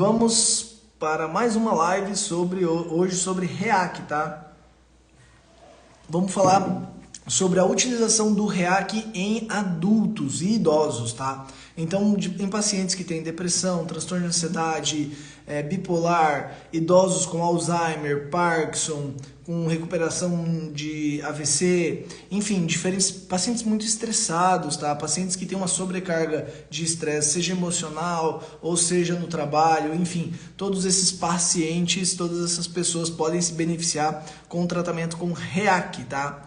Vamos para mais uma live hoje sobre REAC, tá? Vamos falar sobre a utilização do REAC em adultos e idosos, tá? Então, em pacientes que têm depressão, transtorno de ansiedade, bipolar, idosos com Alzheimer, Parkinson, com recuperação de AVC, enfim, diferentes pacientes muito estressados, tá? Pacientes que têm uma sobrecarga de estresse, seja emocional ou seja no trabalho, enfim, todos esses pacientes, todas essas pessoas podem se beneficiar com o tratamento com REAC, tá?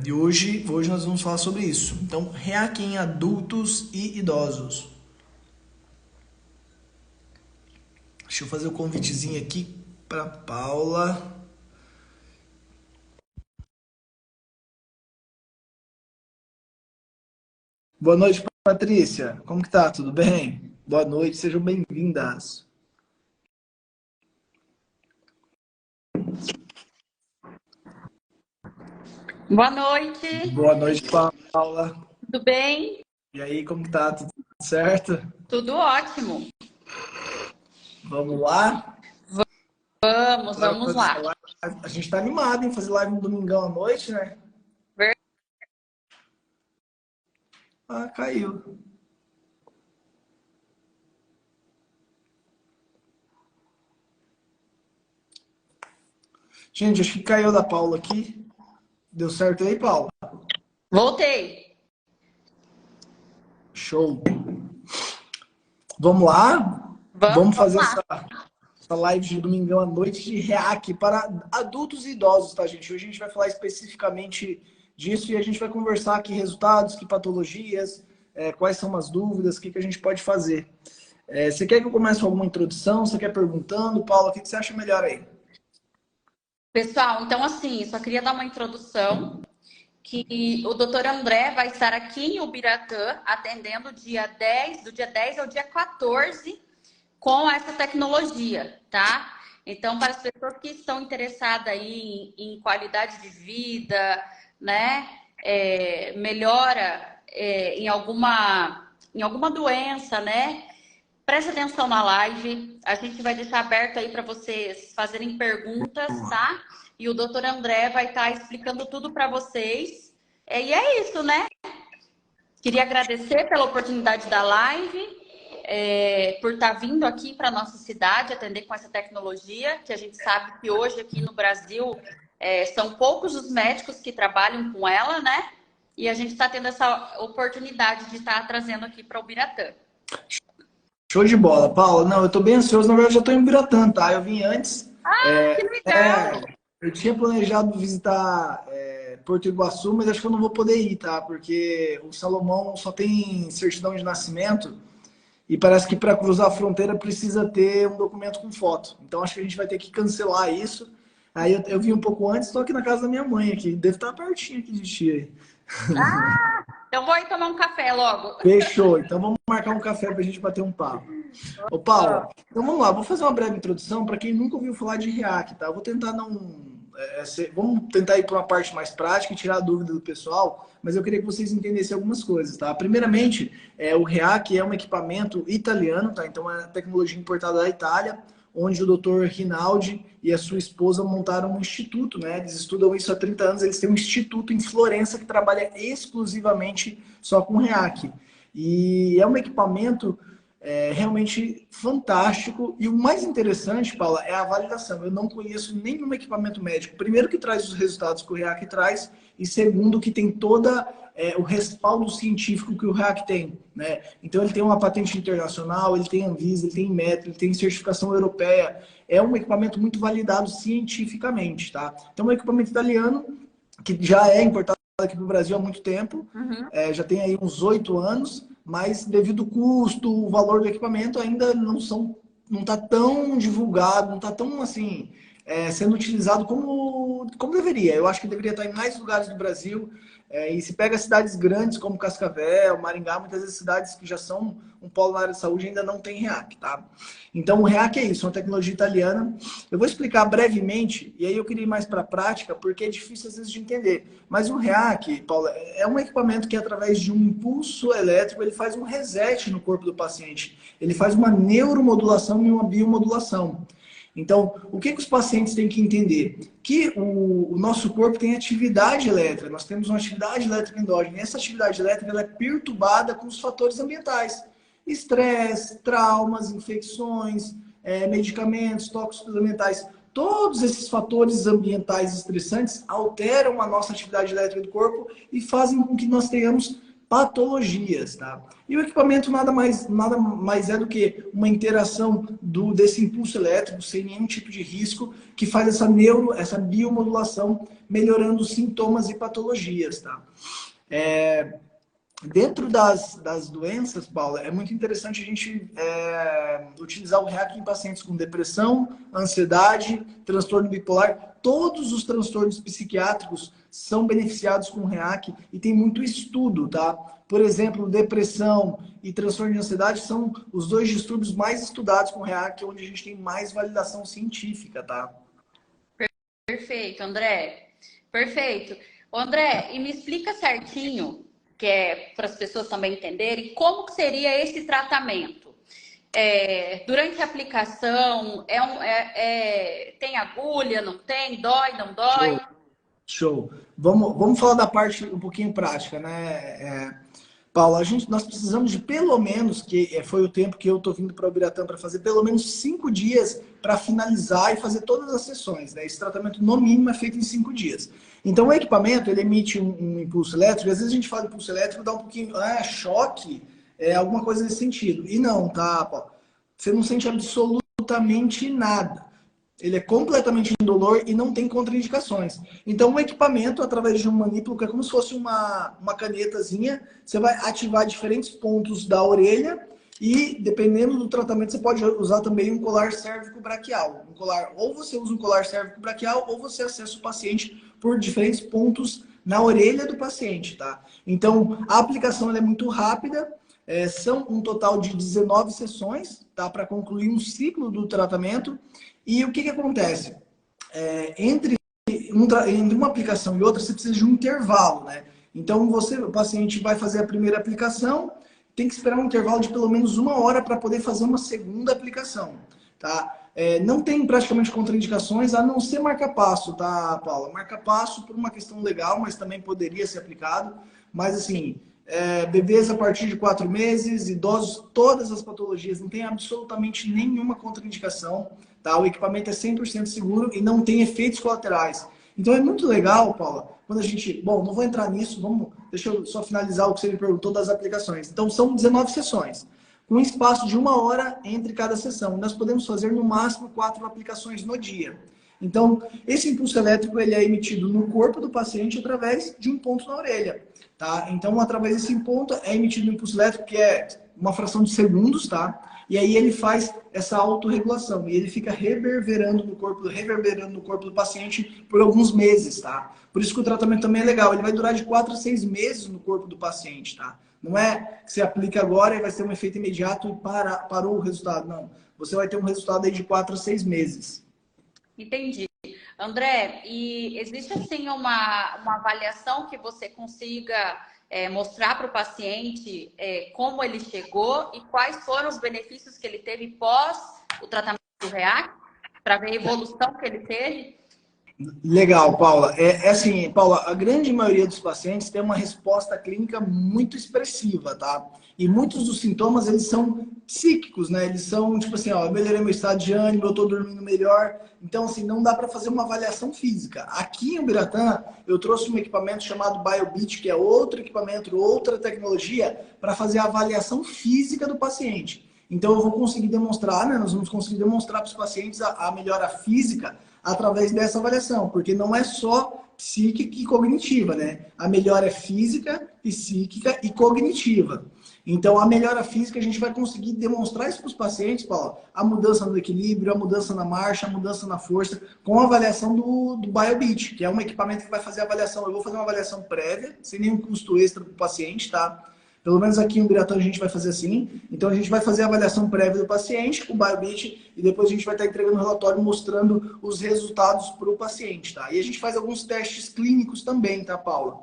E hoje nós vamos falar sobre isso. Então, REAC em adultos e idosos. Deixa eu fazer o convitezinho aqui para Paula. Boa noite, Patrícia. Como que tá? Tudo bem? Boa noite, sejam bem-vindas. Boa noite. Boa noite, Paula. Tudo bem? E aí, como que tá? Tudo certo? Tudo ótimo. Vamos lá? Vamos lá. A gente tá animado em fazer live no domingão à noite, né? Ah, caiu. Gente, acho que caiu da Paula aqui. Deu certo aí, Paula? Voltei. Show. Vamos lá? Vamos fazer essa live de domingão à noite de REAC para adultos e idosos, tá, gente? Hoje a gente vai falar especificamente disso e a gente vai conversar aqui resultados, que patologias, quais são as dúvidas, o que a gente pode fazer. Você quer que eu comece com alguma introdução? Você quer perguntando? Paula, o que você acha melhor aí? Pessoal, então assim, só queria dar uma introdução que o Dr. André vai estar aqui em Ubiratã atendendo do dia 10 ao dia 14 com essa tecnologia, tá? Então, para as pessoas que estão interessadas aí em qualidade de vida, né? Melhora em alguma doença, né? Preste atenção na live. A gente vai deixar aberto aí para vocês fazerem perguntas, tá? E o Dr. André vai estar explicando tudo para vocês. E é isso, né? Queria agradecer pela oportunidade da live, por estar vindo aqui para nossa cidade atender com essa tecnologia, que a gente sabe que hoje aqui no Brasil são poucos os médicos que trabalham com ela, né? E a gente está tendo essa oportunidade de estar trazendo aqui para o Ubiratã. Show de bola, Paula. Não, eu tô bem ansioso, na verdade já tô em Ubiratã, tá? Eu vim antes. Que legal! Eu tinha planejado visitar Porto Iguaçu, mas acho que eu não vou poder ir, tá? Porque o Salomão só tem certidão de nascimento e parece que para cruzar a fronteira precisa ter um documento com foto. Então acho que a gente vai ter que cancelar isso. Aí eu vim um pouco antes, estou aqui na casa da minha mãe aqui. Deve estar pertinho aqui de ti aí. Eu vou ir tomar um café logo. Fechou. Então vamos marcar um café para a gente bater um papo. Ô, Paula, então vamos lá. Vou fazer uma breve introdução para quem nunca ouviu falar de REAC, tá? Vou tentar vamos tentar ir para uma parte mais prática e tirar a dúvida do pessoal, mas eu queria que vocês entendessem algumas coisas, tá? Primeiramente, o REAC é um equipamento italiano, tá? Então é tecnologia importada da Itália, onde o Dr. Rinaldi e a sua esposa montaram um instituto, né? Eles estudam isso há 30 anos, eles têm um instituto em Florença que trabalha exclusivamente só com REAC. E é um equipamento realmente fantástico. E o mais interessante, Paula, é a validação. Eu não conheço nenhum equipamento médico, primeiro, que traz os resultados que o REAC traz, e segundo, que tem toda o respaldo científico que o REAC tem, né? Então ele tem uma patente internacional, ele tem Anvisa, ele tem Inmetro, ele tem certificação europeia. É um equipamento muito validado cientificamente, tá? Então é um equipamento italiano que já é importado aqui para o Brasil há muito tempo, já tem aí uns 8 anos, mas devido ao custo, o valor do equipamento ainda não está tão divulgado, não está tão assim sendo utilizado como deveria. Eu acho que deveria estar em mais lugares do Brasil. E se pega cidades grandes como Cascavel, Maringá, muitas vezes cidades que já são um polo na área de saúde ainda não tem REAC, tá? Então o REAC é isso, é uma tecnologia italiana. Eu vou explicar brevemente, e aí eu queria ir mais para a prática, porque é difícil às vezes de entender. Mas o REAC, Paulo, é um equipamento que através de um impulso elétrico, ele faz um reset no corpo do paciente. Ele faz uma neuromodulação e uma biomodulação. Então, o que os pacientes têm que entender? Que o nosso corpo tem atividade elétrica, nós temos uma atividade elétrica endógena, e essa atividade elétrica ela é perturbada com os fatores ambientais. Estresse, traumas, infecções, medicamentos, tóxicos ambientais. Todos esses fatores ambientais estressantes alteram a nossa atividade elétrica do corpo e fazem com que nós tenhamos patologias, tá? E o equipamento nada mais é do que uma interação desse impulso elétrico sem nenhum tipo de risco que faz essa biomodulação melhorando os sintomas e patologias, tá? Dentro das doenças, Paula, é muito interessante a gente utilizar o REAC em pacientes com depressão, ansiedade, transtorno bipolar. Todos os transtornos psiquiátricos são beneficiados com o REAC e tem muito estudo, tá? Por exemplo, depressão e transtorno de ansiedade são os 2 distúrbios mais estudados com o REAC, onde a gente tem mais validação científica, tá? Perfeito, André. Perfeito. André, e me explica certinho, que é para as pessoas também entenderem, como que seria esse tratamento? Durante a aplicação, tem agulha, não tem? Dói, não dói? Show. Vamos falar da parte um pouquinho prática, né? Paula, nós precisamos de pelo menos, que foi o tempo que eu estou vindo para o Ubiratã para fazer, pelo menos 5 dias para finalizar e fazer todas as sessões, né? Esse tratamento, no mínimo, é feito em 5 dias. Então, o equipamento, ele emite um impulso elétrico, e às vezes a gente fala de impulso elétrico, dá um pouquinho, choque, alguma coisa nesse sentido. E não, tá, Paula? Você não sente absolutamente nada. Ele é completamente indolor e não tem contraindicações. Então, o equipamento, através de um manípulo, que é como se fosse uma canetazinha, você vai ativar diferentes pontos da orelha e, dependendo do tratamento, você pode usar também um colar cérvico-braquial. Ou você usa um colar cérvico-braquial, ou você acessa o paciente por diferentes pontos na orelha do paciente, tá? Então, a aplicação é muito rápida. São um total de 19 sessões, tá? Para concluir um ciclo do tratamento. E o que acontece? Entre uma aplicação e outra, você precisa de um intervalo, né? Então, o paciente vai fazer a primeira aplicação, tem que esperar um intervalo de pelo menos 1 hora para poder fazer uma segunda aplicação, tá? Não tem praticamente contraindicações, a não ser marca-passo, tá, Paula? Marca-passo por uma questão legal, mas também poderia ser aplicado. Mas, assim, bebês a partir de 4 meses, idosos, todas as patologias, não tem absolutamente nenhuma contraindicação. Tá? O equipamento é 100% seguro e não tem efeitos colaterais. Então é muito legal, Paula, quando a gente... Bom, não vou entrar nisso, deixa eu só finalizar o que você me perguntou das aplicações. Então são 19 sessões, com um espaço de 1 hora entre cada sessão. Nós podemos fazer no máximo 4 aplicações no dia. Então, esse impulso elétrico ele é emitido no corpo do paciente através de um ponto na orelha. Tá? Então, através desse ponto é emitido um impulso elétrico que é uma fração de segundos, tá? E aí ele faz essa autorregulação e ele fica reverberando no corpo do paciente por alguns meses, tá? Por isso que o tratamento também é legal. Ele vai durar de 4 a 6 meses no corpo do paciente, tá? Não é que você aplica agora e vai ter um efeito imediato e parou o resultado. Não. Você vai ter um resultado aí de 4 a 6 meses. Entendi. André, e existe assim uma avaliação que você consiga mostrar para o paciente como ele chegou e quais foram os benefícios que ele teve pós o tratamento do REAC, para ver a evolução que ele teve? Legal, Paula. Assim, Paula, a grande maioria dos pacientes tem uma resposta clínica muito expressiva, tá? E muitos dos sintomas, eles são psíquicos, né? Eles são, tipo assim, ó, eu melhorei meu estado de ânimo, eu tô dormindo melhor. Então, assim, não dá para fazer uma avaliação física. Aqui em Ubiratã, eu trouxe um equipamento chamado BioBeat, que é outro equipamento, outra tecnologia, para fazer a avaliação física do paciente. Então, eu vou conseguir demonstrar, né? Nós vamos conseguir demonstrar para os pacientes a melhora física através dessa avaliação, porque não é só psíquica e cognitiva, né? A melhora é física, psíquica e cognitiva. Então, a melhora física, a gente vai conseguir demonstrar isso para os pacientes, Paulo, a mudança no equilíbrio, a mudança na marcha, a mudança na força, com a avaliação do BioBeat, que é um equipamento que vai fazer a avaliação. Eu vou fazer uma avaliação prévia, sem nenhum custo extra para o paciente, tá? Pelo menos aqui no Biratã a gente vai fazer assim. Então, a gente vai fazer a avaliação prévia do paciente com o BioBeat e depois a gente vai estar entregando um relatório mostrando os resultados para o paciente, tá? E a gente faz alguns testes clínicos também, tá, Paula?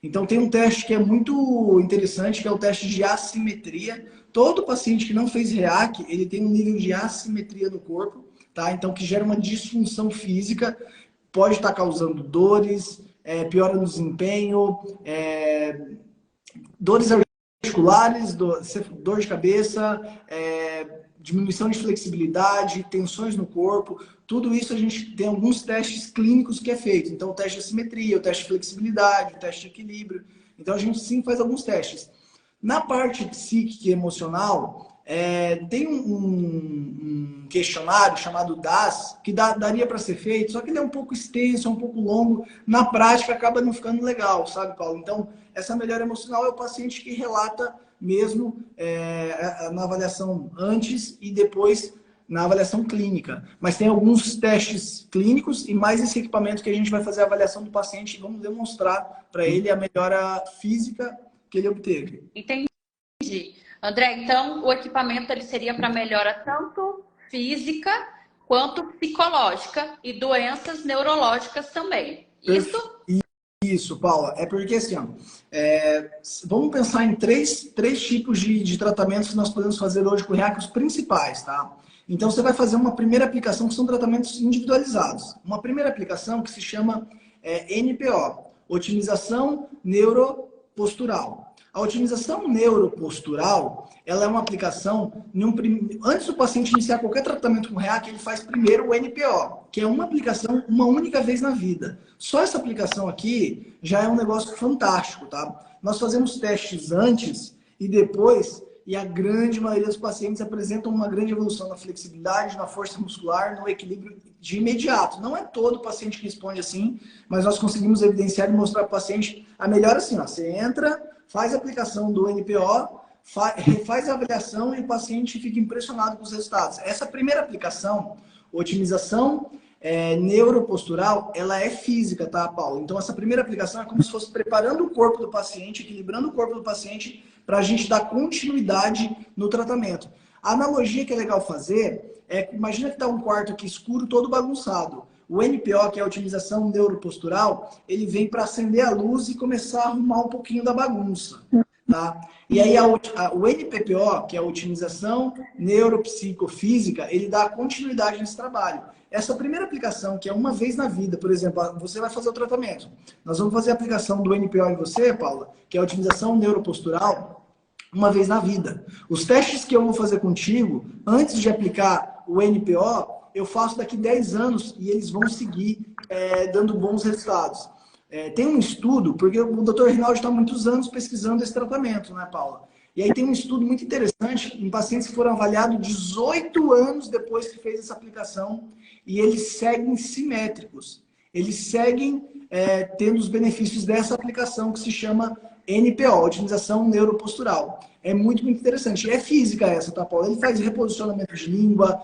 Então, tem um teste que é muito interessante, que é o teste de assimetria. Todo paciente que não fez REAC, ele tem um nível de assimetria no corpo, tá? Então, que gera uma disfunção física, pode estar causando dores, piora no desempenho, dores articulares, dor de cabeça, diminuição de flexibilidade, tensões no corpo. Tudo isso a gente tem alguns testes clínicos que é feito. Então, o teste de assimetria, o teste de flexibilidade, o teste de equilíbrio. Então, a gente sim faz alguns testes. Na parte psíquica e emocional, tem um questionário chamado DAS, que daria para ser feito, só que ele é um pouco extenso, é um pouco longo. Na prática, acaba não ficando legal, sabe, Paulo? Então, essa melhora emocional é o paciente que relata mesmo na avaliação antes e depois na avaliação clínica. Mas tem alguns testes clínicos e mais esse equipamento que a gente vai fazer a avaliação do paciente e vamos demonstrar para ele a melhora física que ele obteve. Entendi. André, então o equipamento ele seria para melhora tanto física quanto psicológica e doenças neurológicas também. Isso? Isso, Paula. É porque assim, ó, vamos pensar em três tipos de tratamentos que nós podemos fazer hoje com o REAC, os principais, tá? Então, você vai fazer uma primeira aplicação que são tratamentos individualizados. Uma primeira aplicação que se chama NPO, Otimização Neuropostural. A otimização neuropostural, ela é uma aplicação, antes do paciente iniciar qualquer tratamento com REAC, ele faz primeiro o NPO, que é uma aplicação uma única vez na vida. Só essa aplicação aqui já é um negócio fantástico, tá? Nós fazemos testes antes e depois, e a grande maioria dos pacientes apresentam uma grande evolução na flexibilidade, na força muscular, no equilíbrio de imediato. Não é todo paciente que responde assim, mas nós conseguimos evidenciar e mostrar para o paciente a melhor assim, ó, você entra, faz a aplicação do NPO, faz a avaliação e o paciente fica impressionado com os resultados. Essa primeira aplicação, otimização neuropostural, ela é física, tá, Paulo? Então, essa primeira aplicação é como se fosse preparando o corpo do paciente, equilibrando o corpo do paciente para a gente dar continuidade no tratamento. A analogia que é legal fazer imagina que está um quarto aqui escuro, todo bagunçado. O NPO, que é a otimização neuropostural, ele vem para acender a luz e começar a arrumar um pouquinho da bagunça. Tá? E aí o NPPO, que é a otimização neuropsicofísica, ele dá continuidade nesse trabalho. Essa primeira aplicação, que é uma vez na vida, por exemplo, você vai fazer o tratamento. Nós vamos fazer a aplicação do NPO em você, Paula, que é a otimização neuropostural, uma vez na vida. Os testes que eu vou fazer contigo, antes de aplicar o NPO, eu faço daqui 10 anos e eles vão seguir dando bons resultados. Tem um estudo, porque o Dr. Rinaldi está há muitos anos pesquisando esse tratamento, né, Paula? E aí tem um estudo muito interessante em pacientes que foram avaliados 18 anos depois que fez essa aplicação e eles seguem simétricos. Eles seguem tendo os benefícios dessa aplicação que se chama NPO, Otimização Neuropostural. É muito, muito interessante. É física essa, tá, Paula? Ele faz reposicionamento de língua,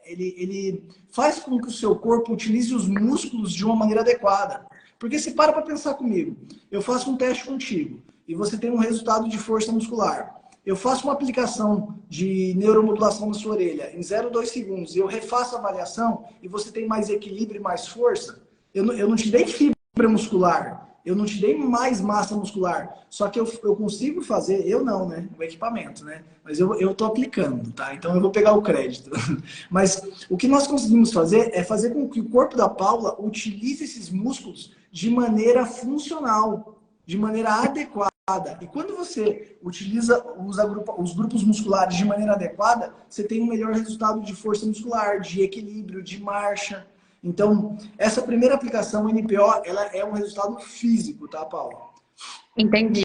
ele faz com que o seu corpo utilize os músculos de uma maneira adequada. Porque se para pensar comigo, eu faço um teste contigo e você tem um resultado de força muscular. Eu faço uma aplicação de neuromodulação na sua orelha em 0,2 segundos e eu refaço a avaliação e você tem mais equilíbrio e mais força. Eu não te dei fibra muscular, eu não te dei mais massa muscular. Só que eu consigo fazer, eu não, né? O equipamento, né? Mas eu tô aplicando, tá? Então eu vou pegar o crédito. Mas o que nós conseguimos fazer é fazer com que o corpo da Paula utilize esses músculos de maneira funcional, de maneira adequada. E quando você usa os grupos musculares de maneira adequada, você tem um melhor resultado de força muscular, de equilíbrio, de marcha. Então, essa primeira aplicação NPO, ela é um resultado físico, tá, Paula? Entendi.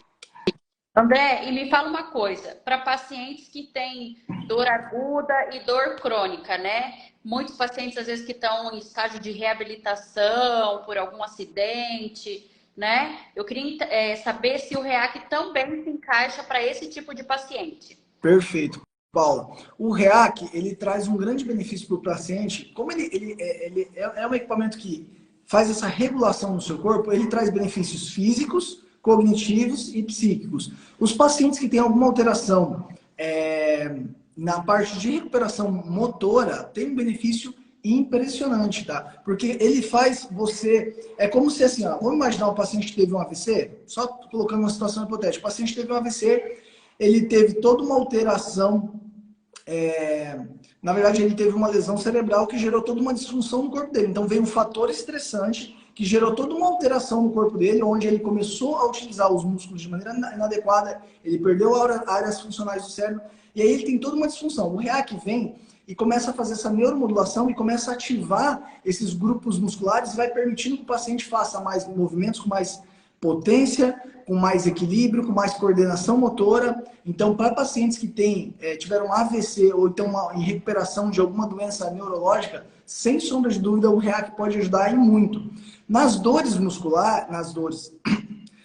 André, e me fala uma coisa, para pacientes que têm dor aguda e dor crônica, né? Muitos pacientes, às vezes, que estão em estágio de reabilitação por algum acidente, né? Eu queria saber se o REAC também se encaixa para esse tipo de paciente. Perfeito, Paulo. O REAC, ele traz um grande benefício para o paciente. Como ele é um equipamento que faz essa regulação no seu corpo, ele traz benefícios físicos, cognitivos e psíquicos. Os pacientes que têm alguma alteração na parte de recuperação motora, tem um benefício impressionante, tá? Porque ele faz você... É como se assim, ó, vamos imaginar um paciente que teve um AVC, só colocando uma situação hipotética. O paciente teve um AVC, ele teve toda uma alteração, na verdade ele teve uma lesão cerebral que gerou toda uma disfunção no corpo dele. Então veio um fator estressante que gerou toda uma alteração no corpo dele, onde ele começou a utilizar os músculos de maneira inadequada, ele perdeu áreas funcionais do cérebro, e aí ele tem toda uma disfunção. O REAC vem e começa a fazer essa neuromodulação e começa a ativar esses grupos musculares e vai permitindo que o paciente faça mais movimentos com mais potência, com mais equilíbrio, com mais coordenação motora. Então, para pacientes que tiveram AVC ou então em recuperação de alguma doença neurológica, sem sombra de dúvida, o REAC pode ajudar e muito. Nas dores musculares,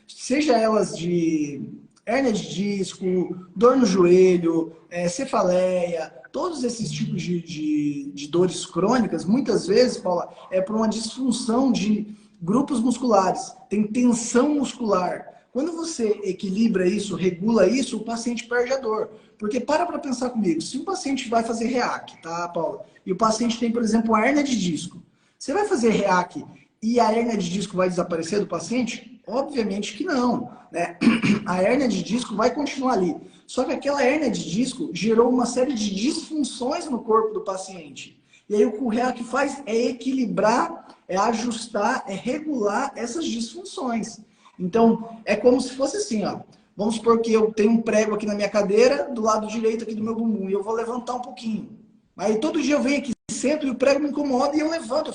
seja elas de hérnia de disco, dor no joelho, cefaleia, todos esses tipos de dores crônicas, muitas vezes, Paula, é por uma disfunção de grupos musculares, tem tensão muscular. Quando você equilibra isso, regula isso, o paciente perde a dor. Porque para pensar comigo, se um paciente vai fazer REAC, tá, Paula? E o paciente tem, por exemplo, a hérnia de disco. Você vai fazer REAC e a hérnia de disco vai desaparecer do paciente? Obviamente que não, né? A hérnia de disco vai continuar ali. Só que aquela hérnia de disco gerou uma série de disfunções no corpo do paciente. E aí o que o REAC faz é equilibrar, é ajustar, é regular essas disfunções. Então, é como se fosse assim, ó. Vamos supor que eu tenho um prego aqui na minha cadeira, do lado direito aqui do meu bumbum, e eu vou levantar um pouquinho. Aí todo dia eu venho aqui, sento e o prego me incomoda e eu levanto.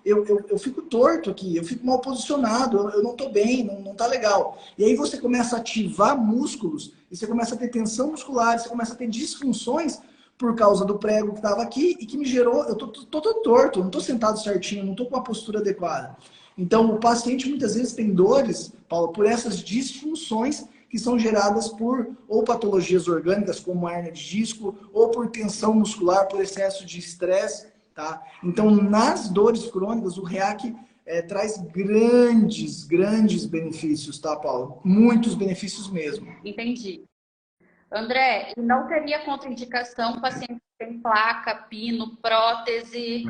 Eu fico torto aqui, eu fico mal posicionado, eu não estou bem, não está legal. E aí você começa a ativar músculos, e você começa a ter tensão muscular, você começa a ter disfunções por causa do prego que estava aqui e que me gerou... Eu estou torto, eu não estou sentado certinho, não estou com a postura adequada. Então, o paciente muitas vezes tem dores, Paulo, por essas disfunções que são geradas por ou patologias orgânicas, como a hérnia de disco, ou por tensão muscular, por excesso de estresse, tá? Então, nas dores crônicas, o REAC traz grandes benefícios, tá, Paulo? Muitos benefícios mesmo. Entendi. André, não teria contraindicação paciente que tem placa, pino, prótese?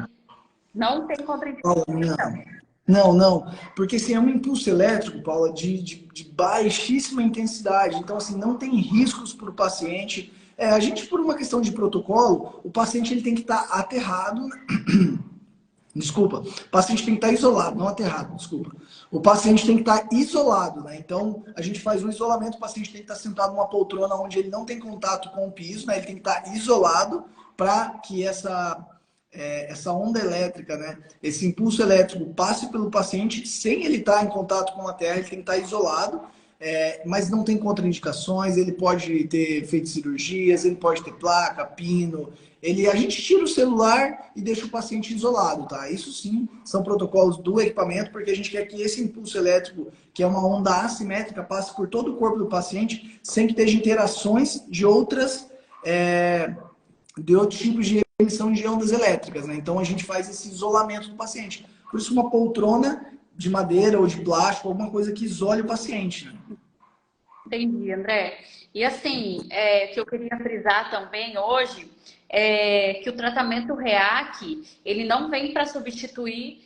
Não tem contraindicação? Paulo, não. Porque assim, é um impulso elétrico, Paula, de baixíssima intensidade. Então, assim, não tem riscos para o paciente. A gente, por uma questão de protocolo, o paciente ele tem que estar aterrado. Desculpa. O paciente tem que estar isolado, não aterrado, desculpa. O paciente tem que estar isolado, né? Então, a gente faz um isolamento, o paciente tem que estar sentado numa poltrona onde ele não tem contato com o piso, né? Ele tem que estar isolado para que essa onda elétrica, né? Esse impulso elétrico passe pelo paciente sem ele estar em contato com a terra, ele tem que estar isolado, mas não tem contraindicações, ele pode ter feito cirurgias, ele pode ter placa, pino, a gente tira o celular e deixa o paciente isolado, tá? Isso sim, são protocolos do equipamento, porque a gente quer que esse impulso elétrico, que é uma onda assimétrica, passe por todo o corpo do paciente, sem que esteja interações de outros tipos de emissão de ondas elétricas, né? Então a gente faz esse isolamento do paciente. Por isso uma poltrona de madeira ou de plástico, alguma coisa que isole o paciente, né? Entendi, André. E assim, que eu queria frisar também hoje que o tratamento REAC, ele não vem para substituir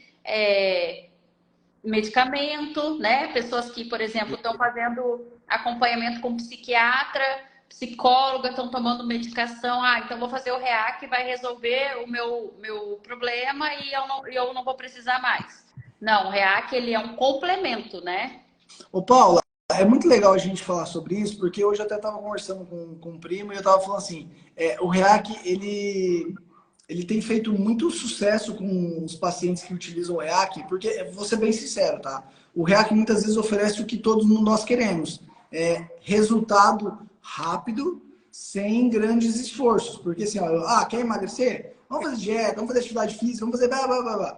medicamento, né? Pessoas que, por exemplo, estão fazendo acompanhamento com psiquiatra, psicóloga, estão tomando medicação. Então vou fazer o REAC, vai resolver o meu problema e eu não vou precisar mais. Não, o REAC, ele é um complemento, né? Ô, Paula, é muito legal a gente falar sobre isso, porque hoje eu até estava conversando com um primo e eu estava falando assim, o REAC, ele tem feito muito sucesso com os pacientes que utilizam o REAC, porque, vou ser bem sincero, tá? O REAC muitas vezes oferece o que todos nós queremos, resultado rápido, sem grandes esforços, porque assim, quer emagrecer? Vamos fazer dieta, vamos fazer atividade física, vamos fazer blá, blá, blá, blá.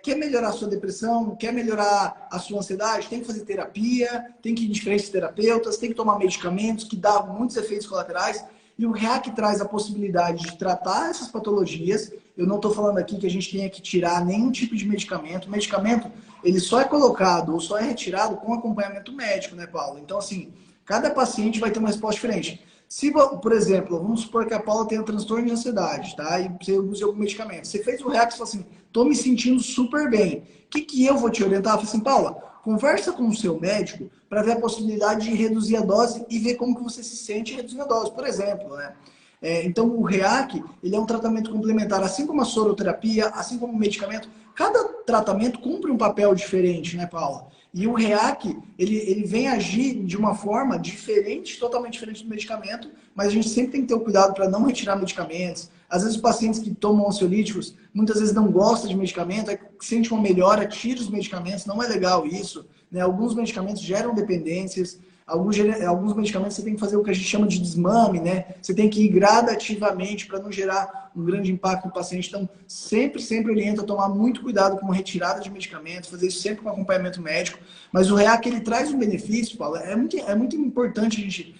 quer melhorar a sua depressão, quer melhorar a sua ansiedade, tem que fazer terapia, tem que ir em diferentes terapeutas, tem que tomar medicamentos que dão muitos efeitos colaterais. E o REAC traz a possibilidade de tratar essas patologias. Eu não estou falando aqui que a gente tenha que tirar nenhum tipo de medicamento. O medicamento, ele só é colocado ou só é retirado com acompanhamento médico, né, Paulo? Então, assim, cada paciente vai ter uma resposta diferente. Se, por exemplo, vamos supor que a Paula tenha um transtorno de ansiedade, tá? E você usa algum medicamento. Você fez o REAC e falou assim, tô me sentindo super bem. O que eu vou te orientar? Eu falei assim, Paula, conversa com o seu médico para ver a possibilidade de reduzir a dose e ver como que você se sente reduzindo a dose, por exemplo, né? Então, o REAC, ele é um tratamento complementar, assim como a soroterapia, assim como o medicamento. Cada tratamento cumpre um papel diferente, né, Paula? E o REAC, ele vem agir de uma forma diferente, totalmente diferente do medicamento, mas a gente sempre tem que ter o cuidado para não retirar medicamentos. Às vezes, os pacientes que tomam ansiolíticos, muitas vezes não gostam de medicamento, sente uma melhora, tira os medicamentos, não é legal isso, né? Alguns medicamentos geram dependências, alguns medicamentos você tem que fazer o que a gente chama de desmame, né? Você tem que ir gradativamente para não gerar um grande impacto no paciente. Então, sempre orienta a tomar muito cuidado com a retirada de medicamentos, fazer isso sempre com acompanhamento médico. Mas o REAC, ele traz um benefício, Paulo, é muito importante a gente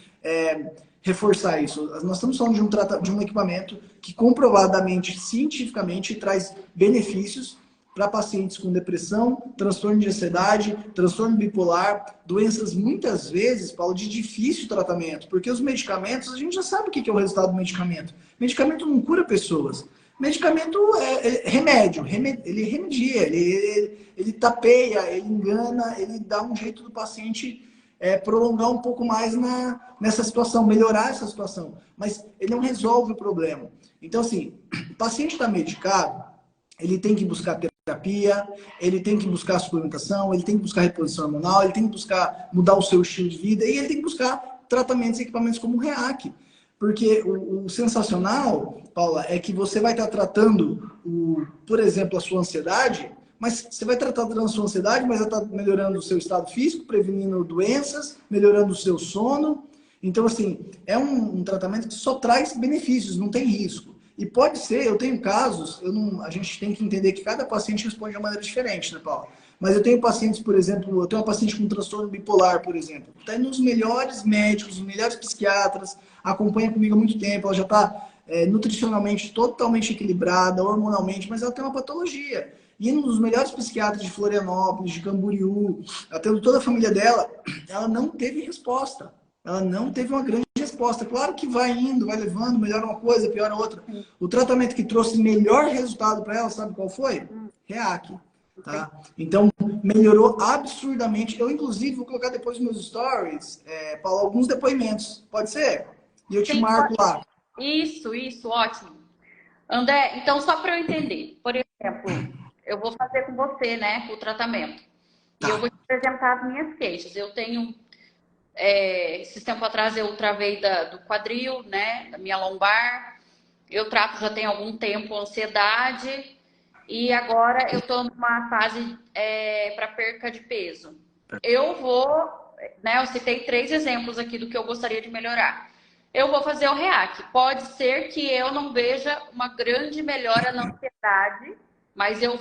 reforçar isso. Nós estamos falando de um equipamento que comprovadamente, cientificamente, traz benefícios para pacientes com depressão, transtorno de ansiedade, transtorno bipolar, doenças muitas vezes, Paulo, de difícil tratamento, porque os medicamentos, a gente já sabe o que é o resultado do medicamento. Medicamento não cura pessoas. Medicamento é remédio, ele remedia, ele tapeia, ele engana, ele dá um jeito do paciente prolongar um pouco mais nessa situação, melhorar essa situação, mas ele não resolve o problema. Então, assim, o paciente está medicado, ele tem que buscar terapia, ele tem que buscar suplementação, ele tem que buscar reposição hormonal, ele tem que buscar mudar o seu estilo de vida e ele tem que buscar tratamentos e equipamentos como o REAC. Porque o sensacional, Paula, é que você vai estar tratando, por exemplo, a sua ansiedade, mas você vai tratar a sua ansiedade, mas vai estar melhorando o seu estado físico, prevenindo doenças, melhorando o seu sono. Então, assim, é um tratamento que só traz benefícios, não tem risco. E pode ser, eu tenho casos, a gente tem que entender que cada paciente responde de uma maneira diferente, né, Paulo? Mas eu tenho pacientes, por exemplo, eu tenho uma paciente com transtorno bipolar, por exemplo, está nos melhores médicos, nos melhores psiquiatras, acompanha comigo há muito tempo, ela já está nutricionalmente totalmente equilibrada, hormonalmente, mas ela tem uma patologia. E um dos melhores psiquiatras de Florianópolis, de Camboriú, atendo toda a família dela, ela não teve resposta. Ela não teve uma grande resposta. Claro que vai indo, vai levando, melhora uma coisa, piora outra. O tratamento que trouxe melhor resultado para ela, sabe qual foi? REAC. Tá? Então, melhorou absurdamente. Eu, inclusive, vou colocar depois nos meus stories, Paulo, alguns depoimentos. Pode ser? E eu te marco lá. Isso, ótimo. André, então, só para eu entender. Por exemplo, eu vou fazer com você, né, o tratamento. Tá. E eu vou te apresentar as minhas queixas. Eu tenho... esse tempo atrás eu travei do quadril, né, da minha lombar. Eu trato já tem algum tempo ansiedade e agora eu tô numa fase para perca de peso. Eu vou, né, eu citei 3 exemplos aqui do que eu gostaria de melhorar. Eu vou fazer o REAC. Pode ser que eu não veja uma grande melhora na ansiedade, mas eu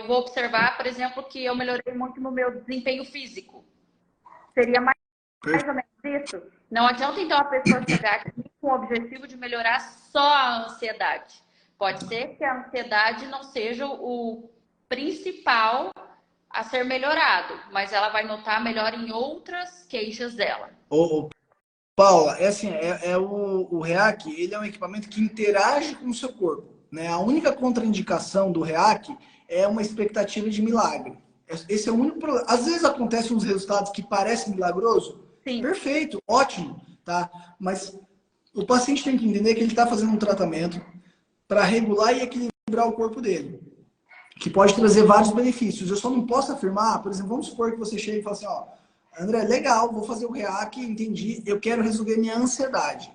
vou observar, por exemplo, que eu melhorei muito no meu desempenho físico. Seria mais ou menos isso? Não adianta, então, a pessoa chegar aqui com o objetivo de melhorar só a ansiedade. Pode ser que a ansiedade não seja o principal a ser melhorado, mas ela vai notar melhor em outras queixas dela. Paula, o REAC, ele é um equipamento que interage com o seu corpo, né? A única contraindicação do REAC é uma expectativa de milagre. Esse é o único problema. Às vezes acontecem uns resultados que parecem milagroso. Sim. Perfeito, ótimo, tá? Mas o paciente tem que entender que ele está fazendo um tratamento para regular e equilibrar o corpo dele, que pode trazer vários benefícios. Eu só não posso afirmar, por exemplo, vamos supor que você chegue e fale assim, ó, André, legal, vou fazer o REAC, entendi, eu quero resolver minha ansiedade.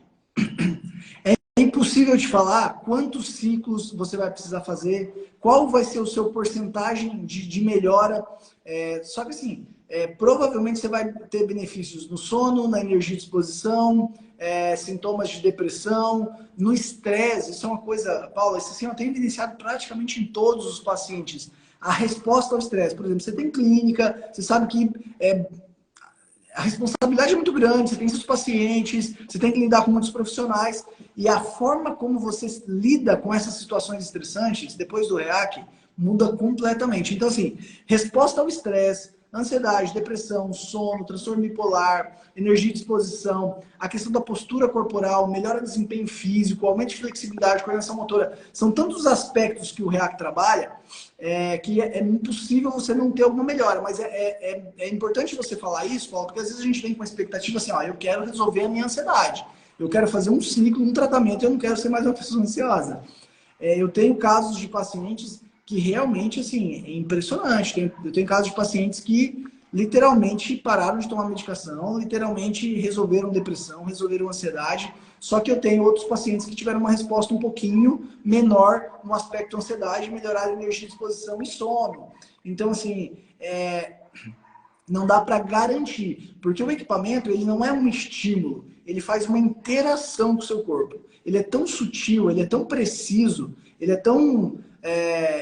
É impossível te falar quantos ciclos você vai precisar fazer, qual vai ser o seu porcentagem de melhora. Só que assim, provavelmente você vai ter benefícios no sono, na energia de disposição, sintomas de depressão, no estresse. Isso é uma coisa, Paula, isso assim, eu tenho evidenciado praticamente em todos os pacientes. A resposta ao estresse, por exemplo, você tem clínica, você sabe que a responsabilidade é muito grande, você tem seus pacientes, você tem que lidar com muitos profissionais, e a forma como você lida com essas situações estressantes, depois do REAC, muda completamente. Então, assim, resposta ao estresse, ansiedade, depressão, sono, transtorno bipolar, energia e disposição, a questão da postura corporal, melhora do desempenho físico, aumento de flexibilidade, coordenação motora, são tantos aspectos que o REAC trabalha, que é impossível você não ter alguma melhora. Mas é importante você falar isso, Paulo, porque às vezes a gente vem com uma expectativa assim, ó, eu quero resolver a minha ansiedade, eu quero fazer um ciclo, um tratamento, eu não quero ser mais uma pessoa ansiosa. Eu tenho casos de pacientes que realmente, assim, é impressionante. Eu tenho casos de pacientes que literalmente pararam de tomar medicação, literalmente resolveram depressão, resolveram ansiedade. Só que eu tenho outros pacientes que tiveram uma resposta um pouquinho menor no aspecto ansiedade, melhoraram energia, disposição e sono. Então, assim, não dá para garantir, porque o equipamento ele não é um estímulo, ele faz uma interação com o seu corpo. Ele é tão sutil, ele é tão preciso, ele é tão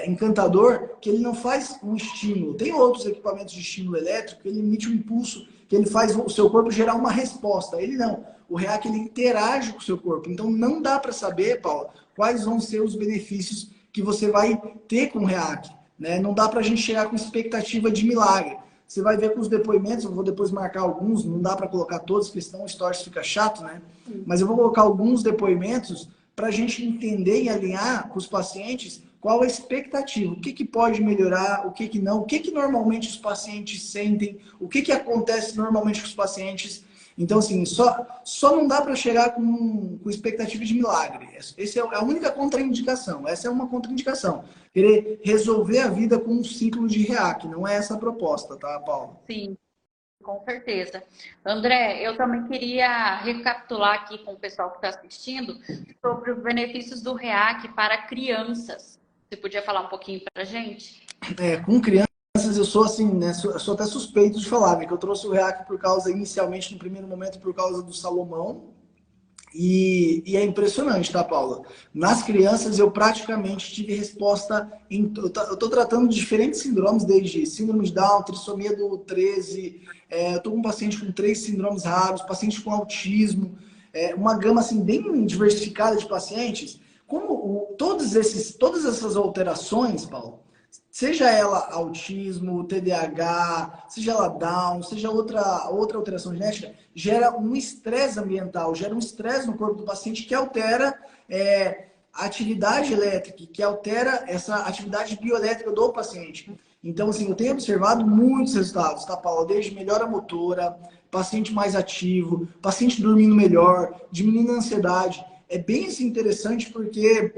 encantador que ele não faz um estímulo. Tem outros equipamentos de estímulo elétrico que ele emite um impulso, que ele faz o seu corpo gerar uma resposta. Ele não. O REAC ele interage com o seu corpo. Então não dá para saber, Paula, quais vão ser os benefícios que você vai ter com o REAC. Né? Não dá para a gente chegar com expectativa de milagre. Você vai ver com os depoimentos, eu vou depois marcar alguns, não dá para colocar todos, porque senão o stories fica chato, né? Mas eu vou colocar alguns depoimentos para a gente entender e alinhar com os pacientes qual a expectativa, o que pode melhorar, o que não, o que normalmente os pacientes sentem, o que acontece normalmente com os pacientes. Então, assim, só não dá para chegar com expectativa de milagre. Essa é a única contraindicação. Essa é uma contraindicação. Querer resolver a vida com um ciclo de REAC. Não é essa a proposta, tá, Paula? Sim, com certeza. André, eu também queria recapitular aqui com o pessoal que está assistindo sobre os benefícios do REAC para crianças. Você podia falar um pouquinho para a gente? Com crianças eu sou assim, né? Sou até suspeito de falar, né? Que eu trouxe o REAC por causa, inicialmente, no primeiro momento, por causa do Salomão. E é impressionante, tá, Paula? Nas crianças eu praticamente tive resposta eu estou tratando de diferentes síndromes, desde síndrome de Down, trissomia do 13, eu estou com um paciente com 3 síndromes raros, paciente com autismo, uma gama assim bem diversificada de pacientes. Como todas essas alterações, Paulo, seja ela autismo, TDAH, seja ela Down, seja outra alteração genética, gera um estresse ambiental, gera um estresse no corpo do paciente que altera a atividade elétrica, que altera essa atividade bioelétrica do paciente. Então, assim, eu tenho observado muitos resultados, tá, Paula? Desde melhora motora, paciente mais ativo, paciente dormindo melhor, diminuindo a ansiedade. É bem assim, interessante porque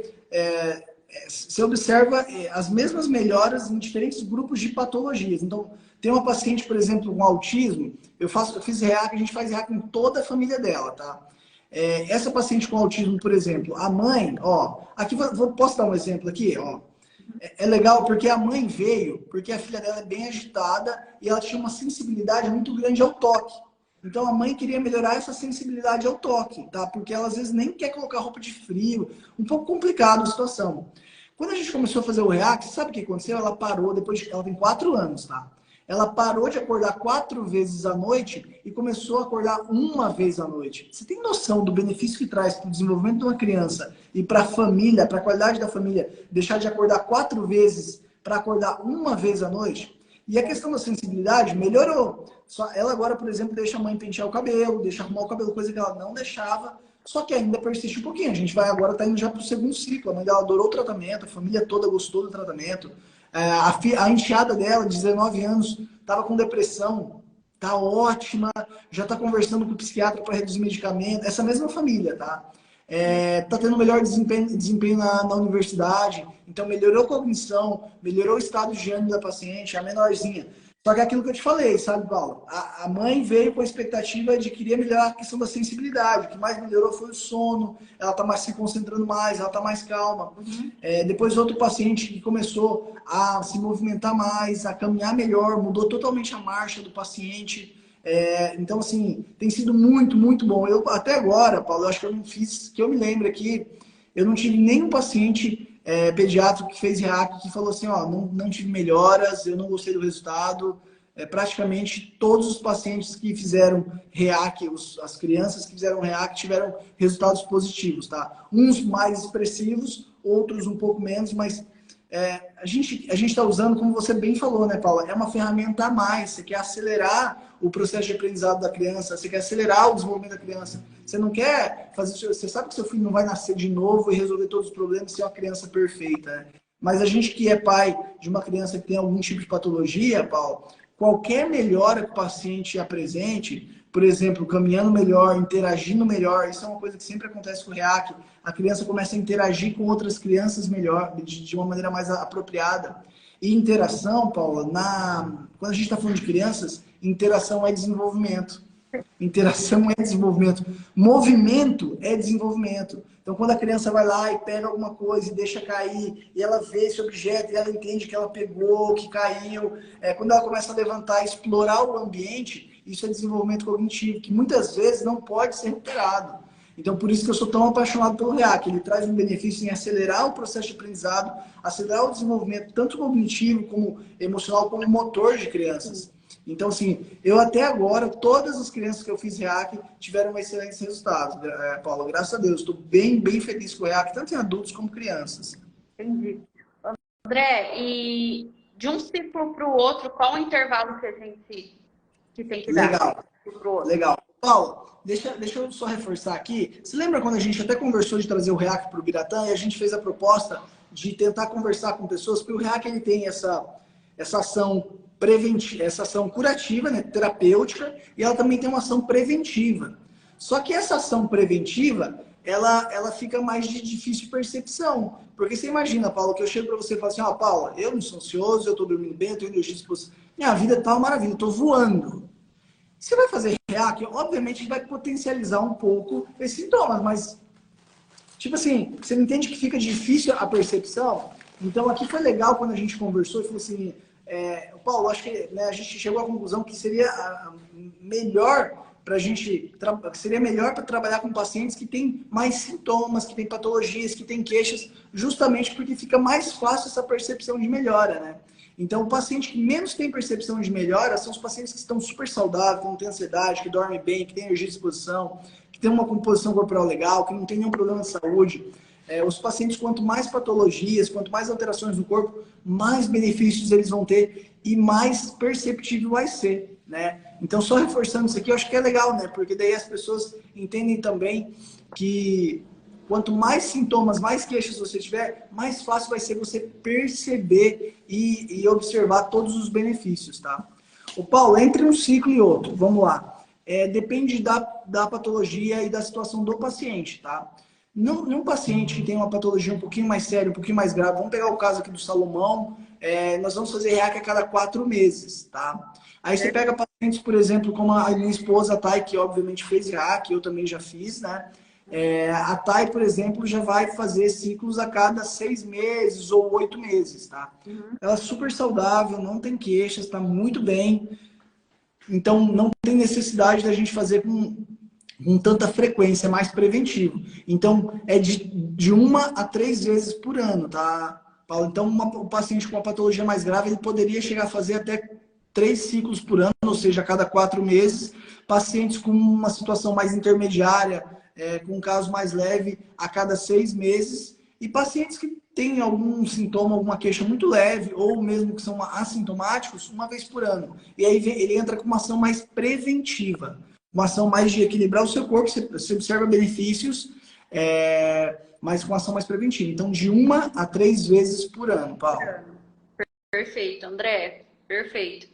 você observa as mesmas melhoras em diferentes grupos de patologias. Então, tem uma paciente, por exemplo, com autismo, eu fiz REAC, a gente faz REAC em toda a família dela, tá? Essa paciente com autismo, por exemplo, a mãe, ó, aqui posso dar um exemplo aqui, ó. É legal porque a mãe veio, porque a filha dela é bem agitada e ela tinha uma sensibilidade muito grande ao toque. Então a mãe queria melhorar essa sensibilidade ao toque, tá? Porque ela às vezes nem quer colocar roupa de frio, um pouco complicado a situação. Quando a gente começou a fazer o REAC, sabe o que aconteceu? Ela parou, ela tem 4 anos, tá? Ela parou de acordar 4 vezes à noite e começou a acordar 1 vez à noite. Você tem noção do benefício que traz para o desenvolvimento de uma criança e para a família, para a qualidade da família, deixar de acordar 4 vezes para acordar 1 vez à noite? E a questão da sensibilidade melhorou. Ela agora, por exemplo, deixa a mãe pentear o cabelo, deixa arrumar o cabelo, coisa que ela não deixava. Só que ainda persiste um pouquinho. A gente vai agora, tá indo já para o 2º ciclo. A mãe dela adorou o tratamento, a família toda gostou do tratamento. A enteada dela, de 19 anos, estava com depressão, tá ótima, já está conversando com o psiquiatra para reduzir medicamento. Essa mesma família, tá? Tá tendo melhor desempenho na universidade, então melhorou a cognição, melhorou o estado de ânimo da paciente, a menorzinha. Só que é aquilo que eu te falei, sabe, Paulo? A mãe veio com a expectativa de querer melhorar a questão da sensibilidade. O que mais melhorou foi o sono, ela tá se concentrando mais, ela tá mais calma. Depois outro paciente que começou a se movimentar mais, a caminhar melhor, mudou totalmente a marcha do paciente. Então, assim, tem sido muito, muito bom. Eu, até agora, Paulo, eu acho que eu não fiz, que eu me lembro aqui, eu não tive nenhum paciente pediátrico que fez REAC que falou assim, ó, não tive melhoras, eu não gostei do resultado. Praticamente todos os pacientes que fizeram REAC, as crianças que fizeram REAC tiveram resultados positivos, tá? Uns mais expressivos, outros um pouco menos, mas a gente está usando, como você bem falou, né, Paula? É uma ferramenta a mais. Você quer acelerar o processo de aprendizado da criança, você quer acelerar o desenvolvimento da criança. Você não quer fazer... Você sabe que seu filho não vai nascer de novo e resolver todos os problemas ser uma criança perfeita, né? Mas a gente que é pai de uma criança que tem algum tipo de patologia, Paulo, qualquer melhora que o paciente apresente, por exemplo, caminhando melhor, interagindo melhor, isso é uma coisa que sempre acontece com o REAC. A criança começa a interagir com outras crianças melhor, de uma maneira mais apropriada. E interação, Paula, quando a gente está falando de crianças, interação é desenvolvimento. Interação é desenvolvimento. Movimento é desenvolvimento. Então, quando a criança vai lá e pega alguma coisa e deixa cair, e ela vê esse objeto e ela entende que ela pegou, que caiu, quando ela começa a levantar, explorar o ambiente, isso é desenvolvimento cognitivo, que muitas vezes não pode ser recuperado. Então, por isso que eu sou tão apaixonado pelo REAC. Ele traz um benefício em acelerar o processo de aprendizado, acelerar o desenvolvimento, tanto cognitivo, como emocional, como motor de crianças. Então, assim, eu até agora, todas as crianças que eu fiz REAC tiveram excelentes resultados, Paulo. Graças a Deus, estou bem, bem feliz com o REAC, tanto em adultos como crianças. Entendi. André, e de um ciclo para o outro, qual o intervalo que a gente tem que dar? Legal, legal. Paulo, deixa eu só reforçar aqui. Você lembra quando a gente até conversou de trazer o REAC para o Biratã e a gente fez a proposta de tentar conversar com pessoas, porque o REAC ele tem essa ação preventiva, essa ação curativa, né, terapêutica, e ela também tem uma ação preventiva. Só que essa ação preventiva, ela fica mais de difícil percepção. Porque você imagina, Paulo, que eu chego para você e falo assim, Paula, eu não sou ansioso, eu estou dormindo bem, eu tenho energia, minha vida tá uma maravilha, eu estou voando. Você vai fazer REAC, obviamente vai potencializar um pouco esses sintomas, mas, tipo assim, você não entende que fica difícil a percepção? Então, aqui foi legal quando a gente conversou e falou assim, Paulo, acho que a gente chegou à conclusão que seria melhor para a gente, seria melhor para trabalhar com pacientes que têm mais sintomas, que têm patologias, que têm queixas, justamente porque fica mais fácil essa percepção de melhora, né? Então, o paciente que menos tem percepção de melhora são os pacientes que estão super saudáveis, que não têm ansiedade, que dormem bem, que têm energia de disposição, que têm uma composição corporal legal, que não tem nenhum problema de saúde. Os pacientes, quanto mais patologias, quanto mais alterações no corpo, mais benefícios eles vão ter e mais perceptível vai ser, né? Então, só reforçando isso aqui, eu acho que é legal, né? Porque daí as pessoas entendem também que quanto mais sintomas, mais queixas você tiver, mais fácil vai ser você perceber e observar todos os benefícios, tá? O Paulo, entre um ciclo e outro, vamos lá. Depende da patologia e da situação do paciente, tá? Num paciente que tem uma patologia um pouquinho mais séria, um pouquinho mais grave, vamos pegar o caso aqui do Salomão, nós vamos fazer REAC a cada 4 meses, tá? Aí você pega pacientes, por exemplo, como a minha esposa, a Thay, que obviamente fez REAC, eu também já fiz, né? A Thay, por exemplo, já vai fazer ciclos a cada 6 meses ou 8 meses, tá? Ela é super saudável, não tem queixas, tá muito bem. Então, não tem necessidade da gente fazer com tanta frequência, é mais preventivo. Então, é de 1 a 3 vezes por ano, tá, Paulo? Então, o paciente com uma patologia mais grave, ele poderia chegar a fazer até 3 ciclos por ano, ou seja, a cada 4 meses. Pacientes com uma situação mais intermediária, com um caso mais leve, a cada 6 meses. E pacientes que têm algum sintoma, alguma queixa muito leve, ou mesmo que são assintomáticos, 1 vez por ano. E aí ele entra com uma ação mais preventiva. Uma ação mais de equilibrar o seu corpo, você observa benefícios, mas com uma ação mais preventiva. Então, de 1 a 3 vezes por ano, Paulo. Perfeito, André. Perfeito.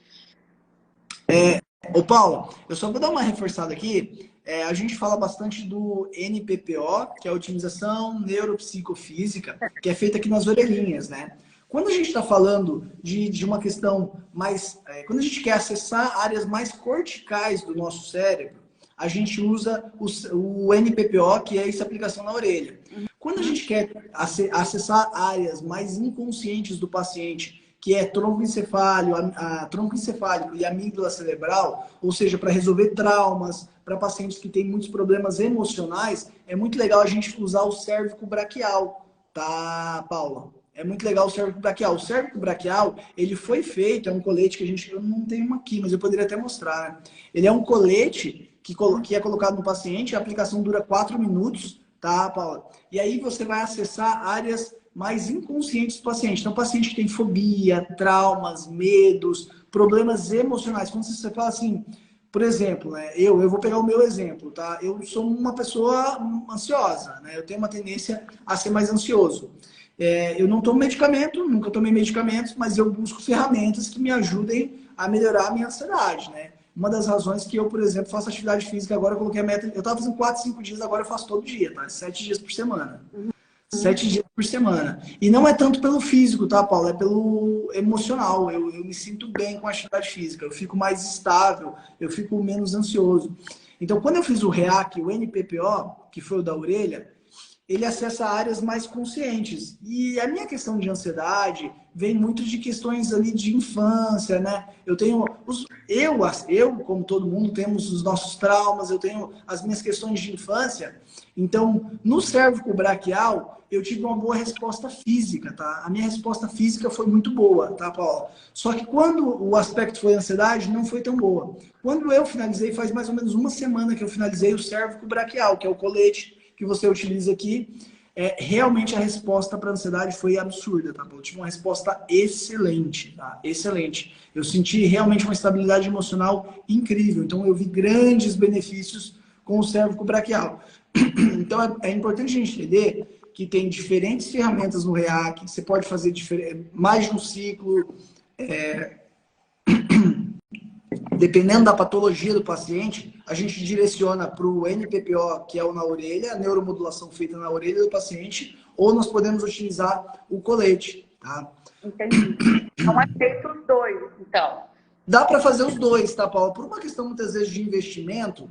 Ô, Paulo, eu só vou dar uma reforçada aqui. A gente fala bastante do NPPO, que é a otimização neuropsicofísica, que é feita aqui nas orelhinhas, né? Quando a gente está falando de uma questão mais... quando a gente quer acessar áreas mais corticais do nosso cérebro, a gente usa o NPPO, que é essa aplicação na orelha. Quando a gente quer acessar áreas mais inconscientes do paciente, que é troncoencefálico e amígdala cerebral, ou seja, para resolver traumas, para pacientes que têm muitos problemas emocionais, é muito legal a gente usar o cérvico braquial, tá, Paula? É muito legal o cérvico braquial. O cérvico braquial, ele foi feito, é um colete que eu não tenho uma aqui, mas eu poderia até mostrar, né? Ele é um colete que é colocado no paciente, a aplicação dura 4 minutos, tá, Paula? E aí você vai acessar áreas mais inconscientes do paciente. Então, paciente que tem fobia, traumas, medos, problemas emocionais. Quando você fala assim, por exemplo, né, eu vou pegar o meu exemplo, tá? Eu sou uma pessoa ansiosa, né? Eu tenho uma tendência a ser mais ansioso. Eu não tomo medicamento, nunca tomei medicamentos, mas eu busco ferramentas que me ajudem a melhorar a minha ansiedade, né? Uma das razões que eu, por exemplo, faço atividade física agora, eu coloquei a meta, eu estava fazendo 4, 5 dias, agora eu faço todo dia, tá? 7 dias por semana. 7 dias por semana. E não é tanto pelo físico, tá, Paulo? É pelo emocional. Eu me sinto bem com a atividade física. Eu fico mais estável, eu fico menos ansioso. Então, quando eu fiz o REAC, o NPPO, que foi o da orelha, ele acessa áreas mais conscientes. E a minha questão de ansiedade vem muito de questões ali de infância, né? Eu, como todo mundo, temos os nossos traumas, eu tenho as minhas questões de infância. Então, no cérvico braquial, eu tive uma boa resposta física, tá? A minha resposta física foi muito boa, tá, Paula? Só que quando o aspecto foi ansiedade, não foi tão boa. Quando eu finalizei, faz mais ou menos uma semana que eu finalizei o cérvico braquial, que é o colete que você utiliza aqui, realmente a resposta para a ansiedade foi absurda, tá? Eu tive uma resposta excelente, tá? Excelente. Eu senti realmente uma estabilidade emocional incrível. Então, eu vi grandes benefícios com o cérvico braquial. Então, é importante a gente entender que tem diferentes ferramentas no REAC, você pode fazer mais de um ciclo, dependendo da patologia do paciente, a gente direciona para o NPPO, que é o na orelha, a neuromodulação feita na orelha do paciente, ou nós podemos utilizar o colete, tá? Entendi. Então é feito os dois, então. Dá para fazer os dois, tá, Paula? Por uma questão, muitas vezes, de investimento,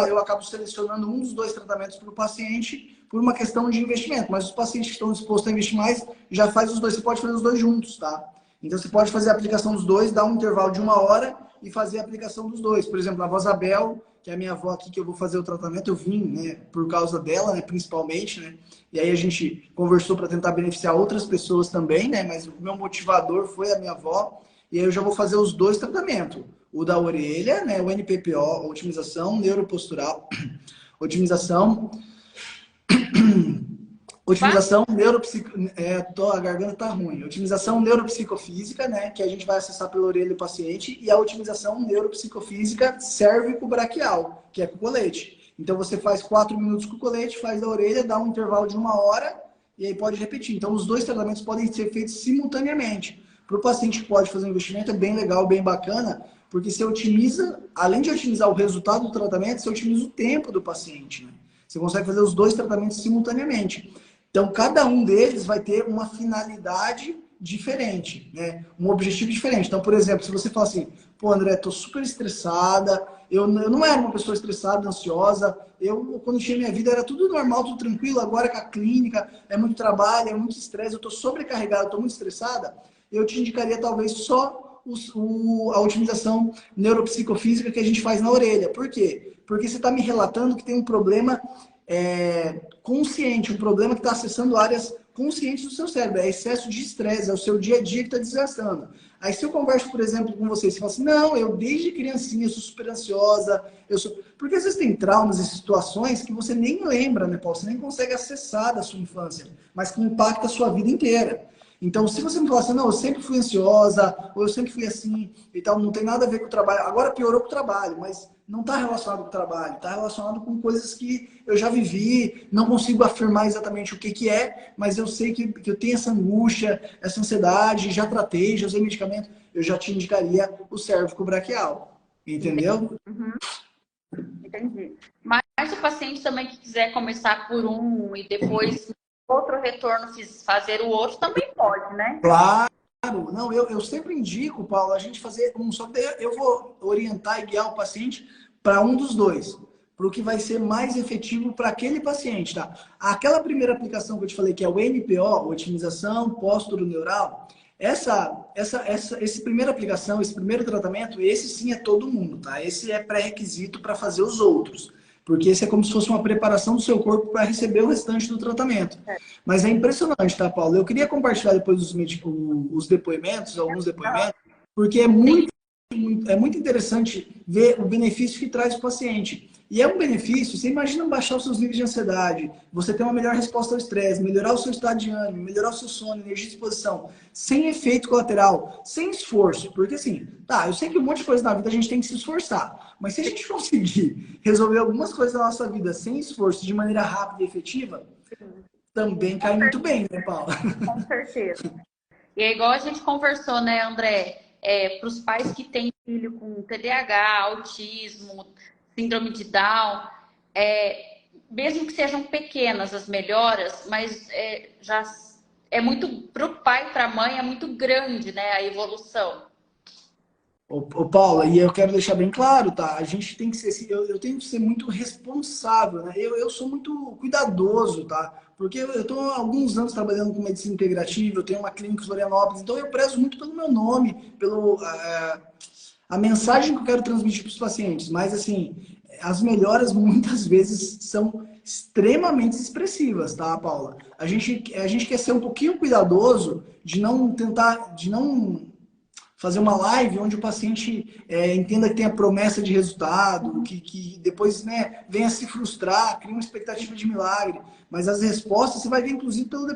eu acabo selecionando um dos dois tratamentos para o paciente por uma questão de investimento. Mas os pacientes que estão dispostos a investir mais, já faz os dois. Você pode fazer os dois juntos, tá? Então, você pode fazer a aplicação dos dois, dar um intervalo de 1 hora e fazer a aplicação dos dois. Por exemplo, a Rosabel, que é a minha avó aqui, que eu vou fazer o tratamento, eu vim, né, por causa dela, né, principalmente, né? E aí a gente conversou para tentar beneficiar outras pessoas também, né? Mas o meu motivador foi a minha avó. E aí eu já vou fazer os dois tratamentos. O da orelha, né, o NPPO, otimização neuropostural, otimização a garganta tá ruim. Otimização neuropsicofísica, né, que a gente vai acessar pela orelha do paciente, e a otimização neuropsicofísica cérvico-braquial, que é com o colete. Então você faz 4 minutos com o colete, faz da orelha, dá um intervalo de 1 hora, e aí pode repetir. Então os dois tratamentos podem ser feitos simultaneamente. Para o paciente que pode fazer um investimento, é bem legal, bem bacana, porque você otimiza, além de otimizar o resultado do tratamento, você otimiza o tempo do paciente, né? Você consegue fazer os dois tratamentos simultaneamente. Então, cada um deles vai ter uma finalidade diferente, né? Um objetivo diferente. Então, por exemplo, se você fala assim, pô, André, tô super estressada, eu não era uma pessoa estressada, ansiosa, quando tinha minha vida, era tudo normal, tudo tranquilo, agora com a clínica, é muito trabalho, é muito estresse, eu tô sobrecarregada, tô muito estressada, eu te indicaria talvez só a otimização neuropsicofísica que a gente faz na orelha. Por quê? Porque você está me relatando que tem um problema consciente, um problema que está acessando áreas conscientes do seu cérebro. É excesso de estresse, é o seu dia a dia que está desgastando. Aí se eu converso, por exemplo, com você, você fala assim, não, eu desde criancinha sou super ansiosa, porque às vezes tem traumas e situações que você nem lembra, né, Paulo? Você nem consegue acessar da sua infância, mas que impacta a sua vida inteira. Então, se você me falar assim, não, eu sempre fui ansiosa, ou eu sempre fui assim e tal, não tem nada a ver com o trabalho. Agora piorou com o trabalho, mas não está relacionado com o trabalho, está relacionado com coisas que eu já vivi, não consigo afirmar exatamente o que é, mas eu sei que eu tenho essa angústia, essa ansiedade, já tratei, já usei medicamento, eu já te indicaria o cérvico braquial, entendeu? Uhum. Entendi. Mas o paciente também que quiser começar por um e depois outro retorno, fazer o outro, também pode, né? Claro. Não, eu sempre indico, Paulo, a gente fazer um só. Eu vou orientar e guiar o paciente para um dos dois. para o que vai ser mais efetivo para aquele paciente, tá? Aquela primeira aplicação que eu te falei, que é o NPO, Otimização Pós-Neural, essa primeira aplicação, esse primeiro tratamento, esse sim é todo mundo, tá? Esse é pré-requisito para fazer os outros. Porque esse é como se fosse uma preparação do seu corpo para receber o restante do tratamento. Mas é impressionante, tá, Paulo? Eu queria compartilhar depois os depoimentos, alguns depoimentos, porque é muito interessante ver o benefício que traz para o paciente. E é um benefício, você imagina baixar os seus níveis de ansiedade, você ter uma melhor resposta ao estresse, melhorar o seu estado de ânimo, melhorar o seu sono, energia e disposição, sem efeito colateral, sem esforço. Porque assim, tá, eu sei que um monte de coisa na vida a gente tem que se esforçar, mas se a gente conseguir resolver algumas coisas da nossa vida sem esforço, de maneira rápida e efetiva, também cai muito bem, né, Paula? Com certeza. E é igual a gente conversou, né, André? Para os pais que têm filho com TDAH, autismo, síndrome de Down, mesmo que sejam pequenas as melhoras, mas já é muito, para o pai e para a mãe, é muito grande, né, a evolução. Ô, Paula, e eu quero deixar bem claro, tá? A gente tem que ser, eu tenho que ser muito responsável, né? Eu sou muito cuidadoso, tá? Porque eu estou há alguns anos trabalhando com medicina integrativa, eu tenho uma clínica em Florianópolis, então eu prezo muito pelo meu nome, a mensagem que eu quero transmitir para os pacientes. Mas, assim, as melhoras muitas vezes são extremamente expressivas, tá, Paula? A gente quer ser um pouquinho cuidadoso de não fazer uma live onde o paciente entenda que tem a promessa de resultado, que depois, né, venha se frustrar, cria uma expectativa de milagre. Mas as respostas você vai ver, inclusive, pelos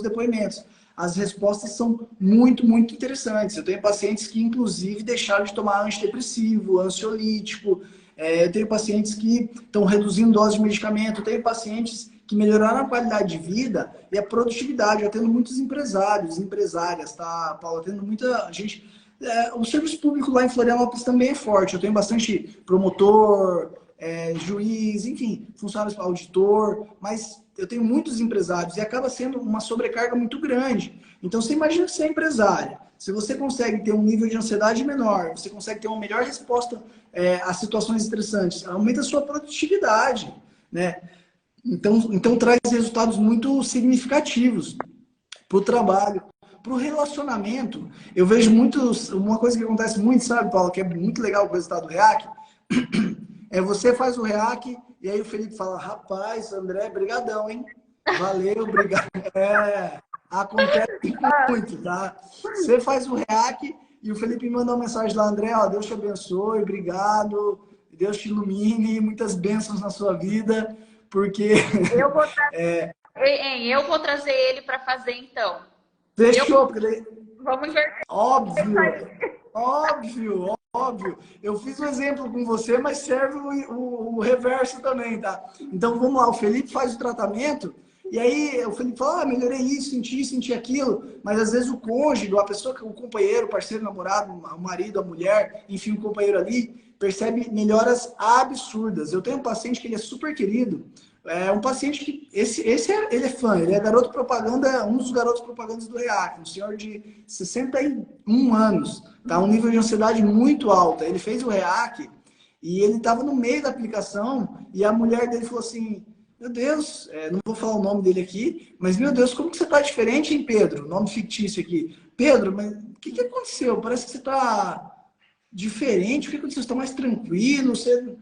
depoimentos. As respostas são muito, muito interessantes. Eu tenho pacientes que, inclusive, deixaram de tomar antidepressivo, ansiolítico. Eu tenho pacientes que estão reduzindo dose de medicamento. Eu tenho pacientes que melhoraram a qualidade de vida e a produtividade. Eu atendo muitos empresários, empresárias, tá, Paulo? Eu atendo muita gente. O serviço público lá em Florianópolis também é forte. Eu tenho bastante promotor, juiz, enfim, funcionários auditor, mas eu tenho muitos empresários e acaba sendo uma sobrecarga muito grande. Então, você imagina ser empresária. Se você consegue ter um nível de ansiedade menor, você consegue ter uma melhor resposta a situações estressantes, aumenta a sua produtividade, né? Então traz resultados muito significativos para o trabalho, para o relacionamento. Eu vejo uma coisa que acontece muito, sabe, Paulo, que é muito legal com o resultado do REAC, você faz o REAC e aí o Felipe fala, rapaz, André, brigadão, hein? Valeu, obrigado. Acontece muito, tá? Você faz o REAC e o Felipe manda uma mensagem lá, André, ó, Deus te abençoe, obrigado, Deus te ilumine, muitas bênçãos na sua vida, porque... Eu vou trazer ele para fazer, então. Fechou, Vamos inverter. Óbvio. Eu fiz um exemplo com você, mas serve o reverso também, tá? Então, vamos lá. O Felipe faz o tratamento e aí o Felipe fala, melhorei isso, senti aquilo. Mas, às vezes, o cônjuge, a pessoa, o companheiro, o parceiro, o namorado, o marido, a mulher, enfim, o companheiro ali, percebe melhoras absurdas. Eu tenho um paciente que ele é super querido. É um paciente que... ele é fã, ele é garoto propaganda, um dos garotos propagandas do REAC, um senhor de 61 anos, tá? Um nível de ansiedade muito alto. Ele fez o REAC e ele estava no meio da aplicação e a mulher dele falou assim, meu Deus, não vou falar o nome dele aqui, mas meu Deus, como que você tá diferente, hein, Pedro? Nome fictício aqui. Pedro, mas o que aconteceu? Parece que você tá diferente, o que aconteceu? Você tá mais tranquilo, você...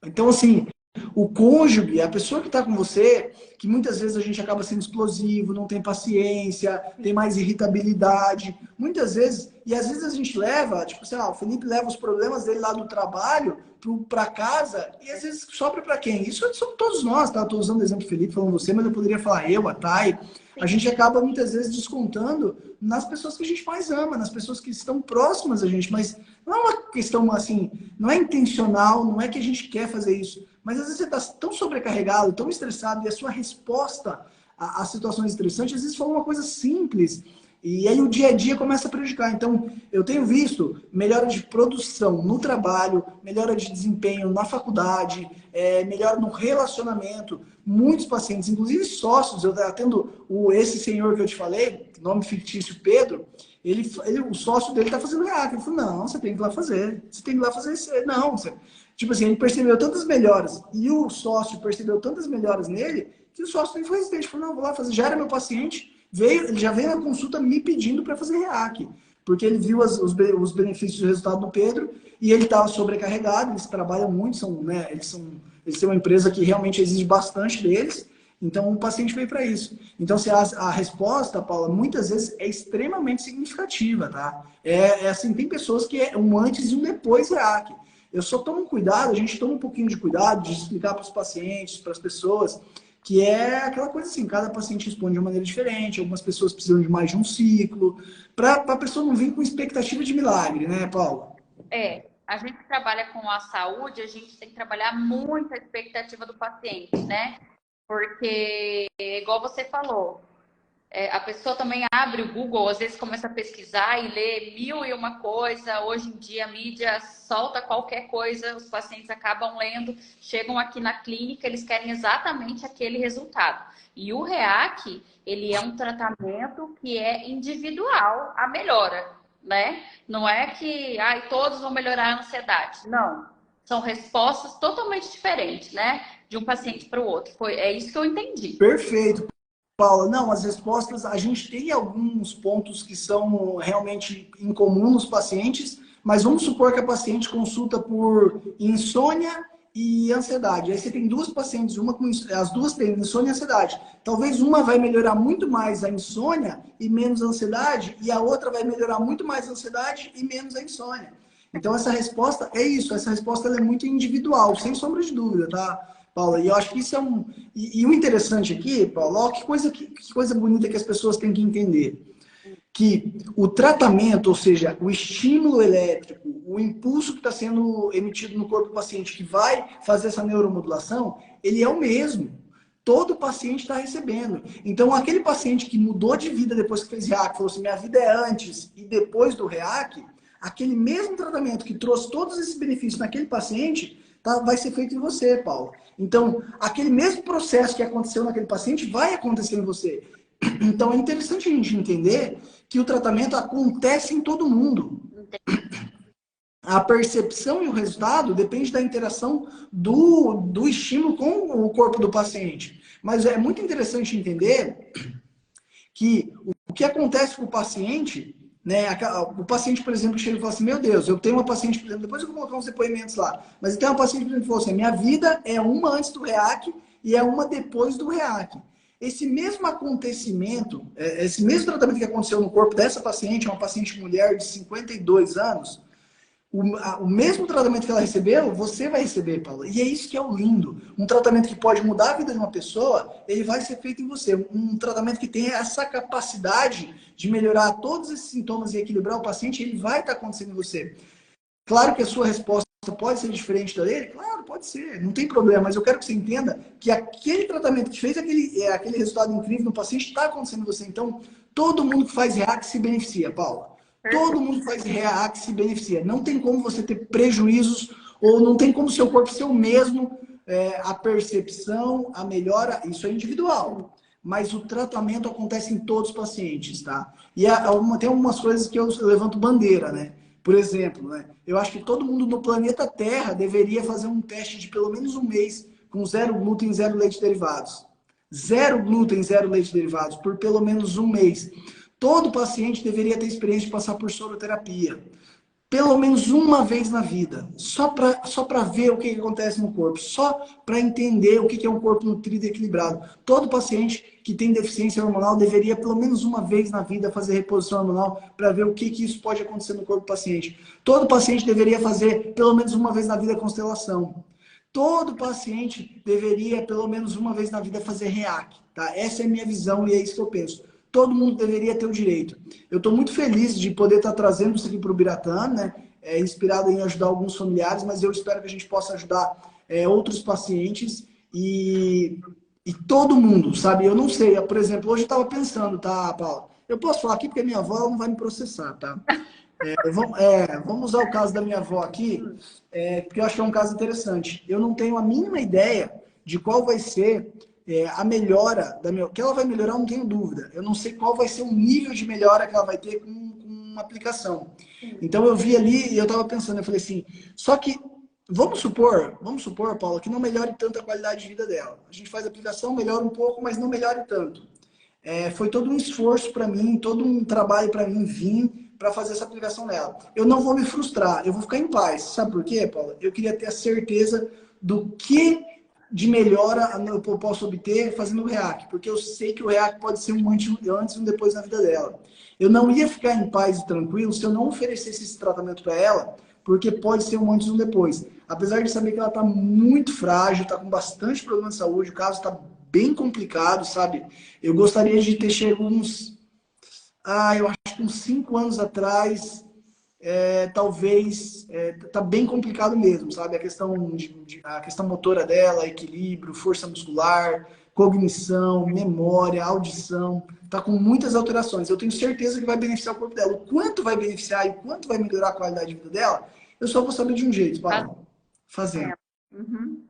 Então, assim... O cônjuge, a pessoa que está com você, que muitas vezes a gente acaba sendo explosivo, não tem paciência, tem mais irritabilidade. Muitas vezes, e às vezes a gente leva, tipo assim, o Felipe leva os problemas dele lá do trabalho para casa e às vezes sobra para quem? Isso somos todos nós, tá? Estou usando o exemplo do Felipe, falando você, mas eu poderia falar eu, a Thay. A gente acaba muitas vezes descontando nas pessoas que a gente mais ama, nas pessoas que estão próximas a gente, mas não é uma questão assim, não é intencional, não é que a gente quer fazer isso, mas às vezes você está tão sobrecarregado, tão estressado e a sua resposta a situações estressantes, às vezes fala uma coisa simples e aí o dia a dia começa a prejudicar. Então, eu tenho visto melhora de produção no trabalho, melhora de desempenho na faculdade, melhora no relacionamento. Muitos pacientes, inclusive sócios, eu atendo esse senhor que eu te falei, nome fictício Pedro, o sócio dele está fazendo REAC. Ele falou, não, você tem que ir lá fazer. Você tem que ir lá fazer isso. Não, Tipo assim, ele percebeu tantas melhoras e o sócio percebeu tantas melhoras nele que o sócio nem foi resistente. Falou, não, vou lá fazer. Já era meu paciente, ele já veio na consulta me pedindo para fazer REAC. Porque ele viu os benefícios do resultado do Pedro e ele estava sobrecarregado. Eles trabalham muito, né, eles têm uma empresa que realmente exige bastante deles. Então, o paciente veio para isso. Então, a resposta, Paula, muitas vezes é extremamente significativa, tá? Assim, tem pessoas que é um antes e um depois REAC. Eu só tomo cuidado, a gente toma um pouquinho de cuidado de explicar para os pacientes, para as pessoas, que é aquela coisa assim, cada paciente responde de uma maneira diferente, algumas pessoas precisam de mais de um ciclo, para a pessoa não vir com expectativa de milagre, né, Paula? A gente trabalha com a saúde, a gente tem que trabalhar muito a expectativa do paciente, né? Porque, igual você falou, a pessoa também abre o Google, às vezes começa a pesquisar e lê 1001 coisa. Hoje em dia a mídia solta qualquer coisa, os pacientes acabam lendo, chegam aqui na clínica, eles querem exatamente aquele resultado. E o REAC, ele é um tratamento que é individual a melhora, né? Não é que todos vão melhorar a ansiedade. Não. São respostas totalmente diferentes, né? De um paciente para o outro. É isso que eu entendi. Perfeito, Paula. Não, as respostas, a gente tem alguns pontos que são realmente incomum nos pacientes, mas vamos supor que a paciente consulta por insônia e ansiedade. Aí você tem duas pacientes, as duas têm insônia e ansiedade. Talvez uma vai melhorar muito mais a insônia e menos a ansiedade, e a outra vai melhorar muito mais a ansiedade e menos a insônia. Então, essa resposta é isso. Essa resposta ela é muito individual, sem sombra de dúvida, tá, Paula? E eu acho que isso é um... E o interessante aqui, Paula, ó, que coisa bonita que as pessoas têm que entender. Que o tratamento, ou seja, o estímulo elétrico, o impulso que está sendo emitido no corpo do paciente, que vai fazer essa neuromodulação, ele é o mesmo. Todo paciente está recebendo. Então, aquele paciente que mudou de vida depois que fez REAC, falou assim, minha vida é antes e depois do REAC, aquele mesmo tratamento que trouxe todos esses benefícios naquele paciente, vai ser feito em você, Paulo. Então, aquele mesmo processo que aconteceu naquele paciente vai acontecer em você. Então, é interessante a gente entender que o tratamento acontece em todo mundo. A percepção e o resultado depende da interação do estímulo com o corpo do paciente. Mas é muito interessante entender que o que acontece com o paciente... Né? O paciente, por exemplo, chega e fala assim, meu Deus, eu tenho uma paciente, por exemplo, depois eu vou colocar uns depoimentos lá, mas eu tenho uma paciente, por exemplo, que falou assim, minha vida é uma antes do REAC e é uma depois do REAC. Esse mesmo acontecimento, esse mesmo tratamento que aconteceu no corpo dessa paciente, uma paciente mulher de 52 anos, o mesmo tratamento que ela recebeu, você vai receber, Paula. E é isso que é o lindo. Um tratamento que pode mudar a vida de uma pessoa, ele vai ser feito em você. Um tratamento que tem essa capacidade de melhorar todos esses sintomas e equilibrar o paciente, ele vai estar acontecendo em você. Claro que a sua resposta pode ser diferente da dele? Claro, pode ser. Não tem problema. Mas eu quero que você entenda que aquele tratamento que fez aquele resultado incrível no paciente está acontecendo em você. Então, todo mundo que faz REAC se beneficia, Paula. Todo mundo que faz REAC se beneficia. Não tem como você ter prejuízos ou não tem como seu corpo ser o mesmo. A percepção, a melhora, isso é individual. Mas o tratamento acontece em todos os pacientes, tá? E tem algumas coisas que eu levanto bandeira, né? Por exemplo, né? Eu acho que todo mundo no planeta Terra deveria fazer um teste de pelo menos um mês com 0 glúten, 0 leite derivados. 0 glúten, 0 leite derivados por pelo menos um mês. Todo paciente deveria ter experiência de passar por soroterapia. Pelo menos uma vez na vida. Só para ver o que acontece no corpo. Só para entender o que é um corpo nutrido e equilibrado. Todo paciente que tem deficiência hormonal deveria pelo menos uma vez na vida fazer reposição hormonal para ver o que isso pode acontecer no corpo do paciente. Todo paciente deveria fazer pelo menos uma vez na vida constelação. Todo paciente deveria pelo menos uma vez na vida fazer REAC. Tá? Essa é a minha visão e é isso que eu penso. Todo mundo deveria ter o direito. Eu estou muito feliz de poder estar trazendo isso aqui para o Biratã, né? Inspirado em ajudar alguns familiares, mas eu espero que a gente possa ajudar outros pacientes e todo mundo, sabe? Eu não sei, por exemplo, hoje eu estava pensando, tá, Paula? Eu posso falar aqui porque minha avó ela não vai me processar, tá? Vamos usar o caso da minha avó aqui, porque eu acho que é um caso interessante. Eu não tenho a mínima ideia de qual vai ser a melhora que ela vai melhorar, eu não tenho dúvida. Eu não sei qual vai ser o nível de melhora que ela vai ter com uma aplicação. Então eu vi ali e eu estava pensando, eu falei assim, só que vamos supor, Paula, que não melhore tanto a qualidade de vida dela. A gente faz a aplicação, melhora um pouco, mas não melhore tanto. Foi todo um esforço para mim, todo um trabalho para mim vir para fazer essa aplicação nela. Eu não vou me frustrar, eu vou ficar em paz. Sabe por quê, Paula? Eu queria ter a certeza do que de melhora eu posso obter fazendo o REAC, porque eu sei que o REAC pode ser um antes e um depois na vida dela. Eu não ia ficar em paz e tranquilo se eu não oferecesse esse tratamento para ela, porque pode ser um antes e um depois. Apesar de saber que ela está muito frágil, está com bastante problema de saúde, o caso está bem complicado, sabe? Eu gostaria de ter chegado eu acho que uns 5 anos atrás, talvez, tá bem complicado mesmo, sabe? A questão motora dela, equilíbrio, força muscular, cognição, memória, audição, tá com muitas alterações. Eu tenho certeza que vai beneficiar o corpo dela. O quanto vai beneficiar e o quanto vai melhorar a qualidade de vida dela, eu só vou saber de um jeito, Paulo, fazendo. Uhum.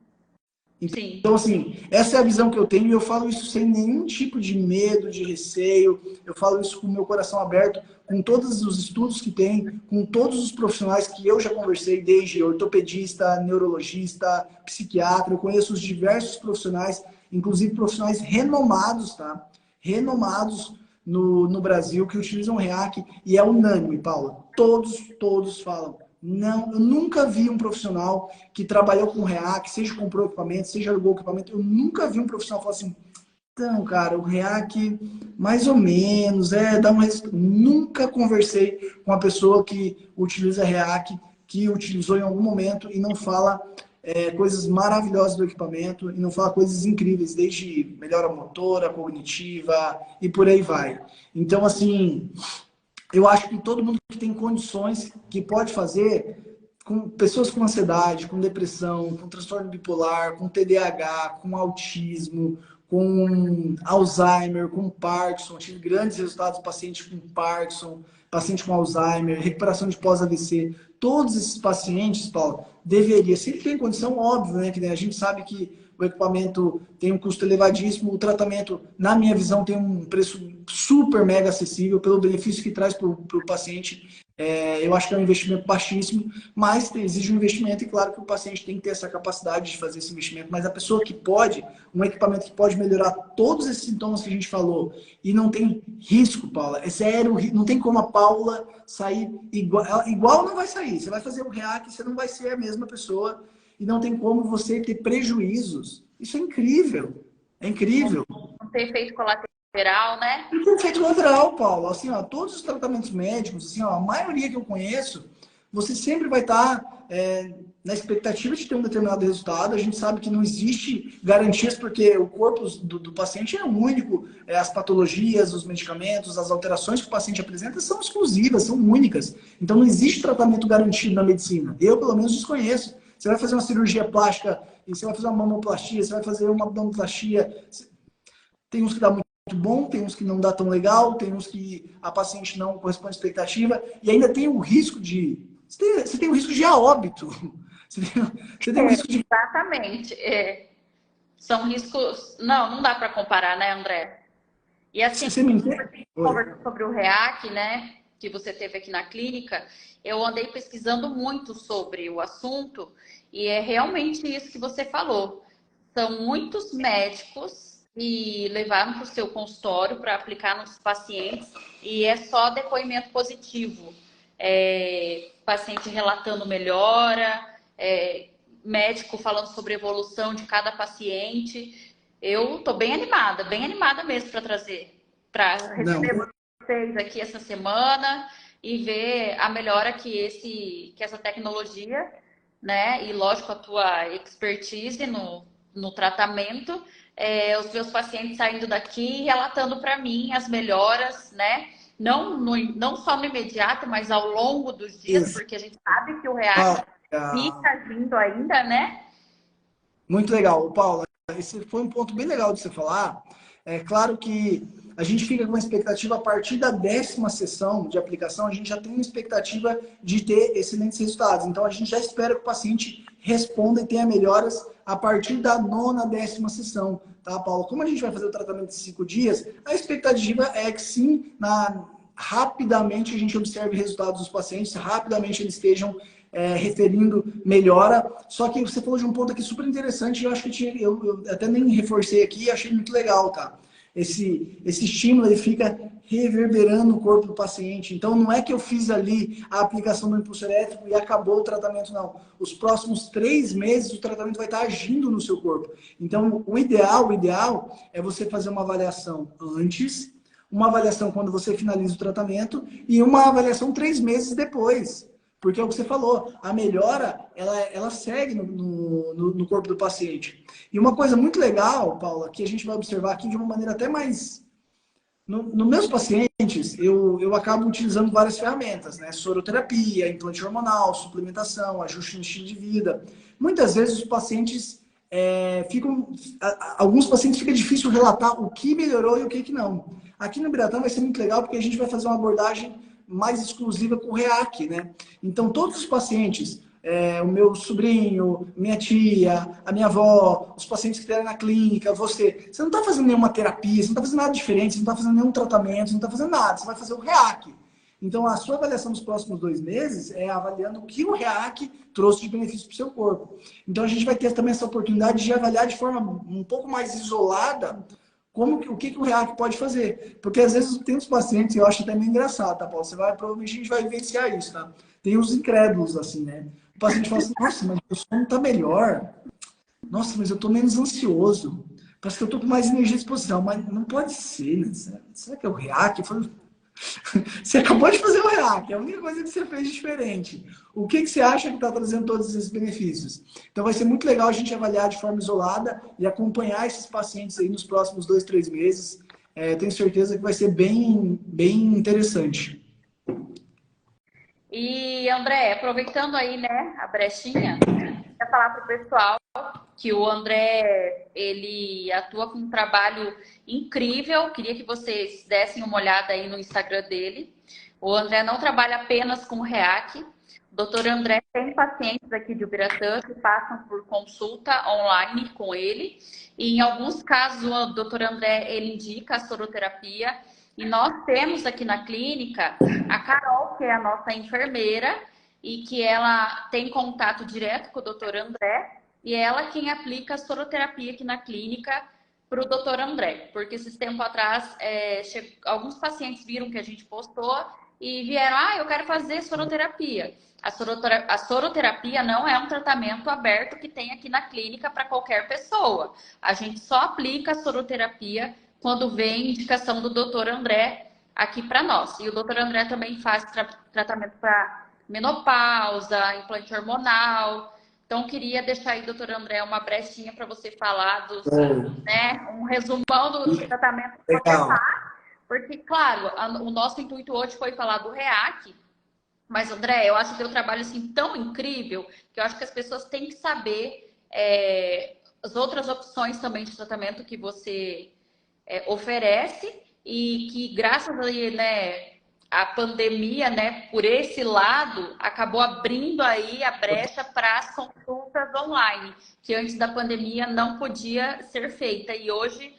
Então, assim, essa é a visão que eu tenho e eu falo isso sem nenhum tipo de medo, de receio. Eu falo isso com o meu coração aberto, com todos os estudos que tem, com todos os profissionais que eu já conversei, desde ortopedista, neurologista, psiquiatra. Eu conheço os diversos profissionais, inclusive profissionais renomados, tá? Renomados no Brasil, que utilizam REAC e é unânime, Paula. Todos falam. Não, eu nunca vi um profissional que trabalhou com REAC, seja comprou equipamento, seja alugou equipamento, eu nunca vi um profissional falar assim, então, cara, o REAC, mais ou menos, dá um resultado. Nunca conversei com uma pessoa que utiliza REAC, que utilizou em algum momento e não fala coisas maravilhosas do equipamento e não fala coisas incríveis, desde melhora motora, cognitiva e por aí vai. Então, assim, eu acho que todo mundo que tem condições, que pode fazer, com pessoas com ansiedade, com depressão, com transtorno bipolar, com TDAH, com autismo, com Alzheimer, com Parkinson. Tive grandes resultados pacientes com Parkinson, paciente com Alzheimer, recuperação de pós-AVC. Todos esses pacientes, Paulo, deveria, se ele tem condição, óbvio, né? Que a gente sabe que o equipamento tem um custo elevadíssimo, o tratamento, na minha visão, tem um preço super mega acessível pelo benefício que traz para o paciente. Eu acho que é um investimento baixíssimo, mas exige um investimento e claro que o paciente tem que ter essa capacidade de fazer esse investimento, mas a pessoa que pode, um equipamento que pode melhorar todos esses sintomas que a gente falou e não tem risco, Paula, é sério, não tem como a Paula sair igual não vai sair, você vai fazer o REAC, você não vai ser a mesma pessoa e não tem como você ter prejuízos. Isso é incrível, é incrível. Não ter efeito colateral, né? Não tem efeito colateral, Paulo. Assim, ó, todos os tratamentos médicos, assim, ó, a maioria que eu conheço, você sempre vai estar na expectativa de ter um determinado resultado. A gente sabe que não existe garantias porque o corpo do paciente é único. As patologias, os medicamentos, as alterações que o paciente apresenta são exclusivas, são únicas. Então não existe tratamento garantido na medicina. Eu, pelo menos, desconheço. Você vai fazer uma cirurgia plástica, e você vai fazer uma mamoplastia, você vai fazer uma abdominoplastia. Tem uns que dá muito bom, tem uns que não dá tão legal, tem uns que a paciente não corresponde à expectativa, e ainda tem o risco de... Você tem o risco de ir a óbito. Você tem o risco de... Exatamente. São riscos... Não dá para comparar, né, André? E assim, você me entende? Sobre o REAC, né, que você teve aqui na clínica, eu andei pesquisando muito sobre o assunto e é realmente isso que você falou. São muitos médicos que levaram para o seu consultório para aplicar nos pacientes e é só depoimento positivo. Paciente relatando melhora, médico falando sobre a evolução de cada paciente. Eu estou bem animada mesmo para trazer, para receber vocês aqui essa semana e ver a melhora que essa tecnologia, né? E lógico a tua expertise no tratamento, os meus pacientes saindo daqui e relatando para mim as melhoras, né? Não só no imediato, mas ao longo dos dias, porque a gente sabe que o REAC fica vindo ainda, né? Muito legal, Paula. Esse foi um ponto bem legal de você falar. É claro que a gente fica com uma expectativa a partir da 10ª sessão de aplicação, a gente já tem uma expectativa de ter excelentes resultados. Então, a gente já espera que o paciente responda e tenha melhoras a partir da 9ª, 10ª sessão. Tá, Paulo? Como a gente vai fazer o tratamento de 5 dias, a expectativa é que sim, rapidamente a gente observe resultados dos pacientes, rapidamente eles estejam referindo melhora. Só que você falou de um ponto aqui super interessante, eu acho que eu até nem reforcei aqui, achei muito legal, tá? Esse estímulo ele fica reverberando no corpo do paciente. Então, não é que eu fiz ali a aplicação do impulso elétrico e acabou o tratamento, não. Os próximos 3 meses, o tratamento vai estar agindo no seu corpo. Então, o ideal é você fazer uma avaliação antes, uma avaliação quando você finaliza o tratamento e uma avaliação 3 meses depois. Porque é o que você falou, a melhora, ela segue no corpo do paciente. E uma coisa muito legal, Paula, que a gente vai observar aqui de uma maneira até mais... Nos meus pacientes, eu acabo utilizando várias ferramentas, né? Soroterapia, implante hormonal, suplementação, ajuste no estilo de vida. Muitas vezes os pacientes alguns pacientes fica difícil relatar o que melhorou e o que não. Aqui no Biratã vai ser muito legal porque a gente vai fazer uma abordagem mais exclusiva com o REAC, né? Então, todos os pacientes, o meu sobrinho, minha tia, a minha avó, os pacientes que estiverem na clínica, você não está fazendo nenhuma terapia, você não está fazendo nada diferente, você não está fazendo nenhum tratamento, você não está fazendo nada, você vai fazer o REAC. Então, a sua avaliação nos próximos 2 meses é avaliando o que o REAC trouxe de benefício para o seu corpo. Então, a gente vai ter também essa oportunidade de avaliar de forma um pouco mais isolada o que o REAC pode fazer. Porque, às vezes, tem uns pacientes, eu acho até meio engraçado, tá, Paulo? Provavelmente a gente vai vivenciar isso, tá? Tem uns incrédulos, assim, né? O paciente fala assim, nossa, mas o sono tá melhor. Nossa, mas eu tô menos ansioso. Parece que eu tô com mais energia à disposição. Mas não pode ser, né? Será que é o REAC? Eu falo, você acabou de fazer o REAC, é a única coisa que você fez diferente. O que você acha que está trazendo todos esses benefícios? Então vai ser muito legal a gente avaliar de forma isolada e acompanhar esses pacientes aí nos próximos 2, 3 meses. Tenho certeza que vai ser bem interessante. E, André, aproveitando aí, né, a brechinha, quer falar para o pessoal que o André, ele atua com um trabalho incrível. Queria que vocês dessem uma olhada aí no Instagram dele. O André não trabalha apenas com REAC. O doutor André tem pacientes aqui de Ubiratã que passam por consulta online com ele. E em alguns casos, o doutor André, ele indica a soroterapia. E nós temos aqui na clínica a Carol, que é a nossa enfermeira, e que ela tem contato direto com o doutor André. E ela quem aplica a soroterapia aqui na clínica para o doutor André. Porque esses tempos atrás, alguns pacientes viram que a gente postou e vieram, eu quero fazer soroterapia. A soroterapia não é um tratamento aberto que tem aqui na clínica para qualquer pessoa. A gente só aplica a soroterapia quando vem indicação do doutor André aqui para nós. E o doutor André também faz tratamento para menopausa, implante hormonal. Então, queria deixar aí, doutor André, uma brechinha para você falar né, um resumão do tratamento que você faz. Porque, claro, o nosso intuito hoje foi falar do REAC, mas, André, eu acho o teu trabalho assim, tão incrível que eu acho que as pessoas têm que saber as outras opções também de tratamento que você oferece e que, graças a, né, a pandemia, né, por esse lado, acabou abrindo aí a brecha para as consultas online, que antes da pandemia não podia ser feita. E hoje,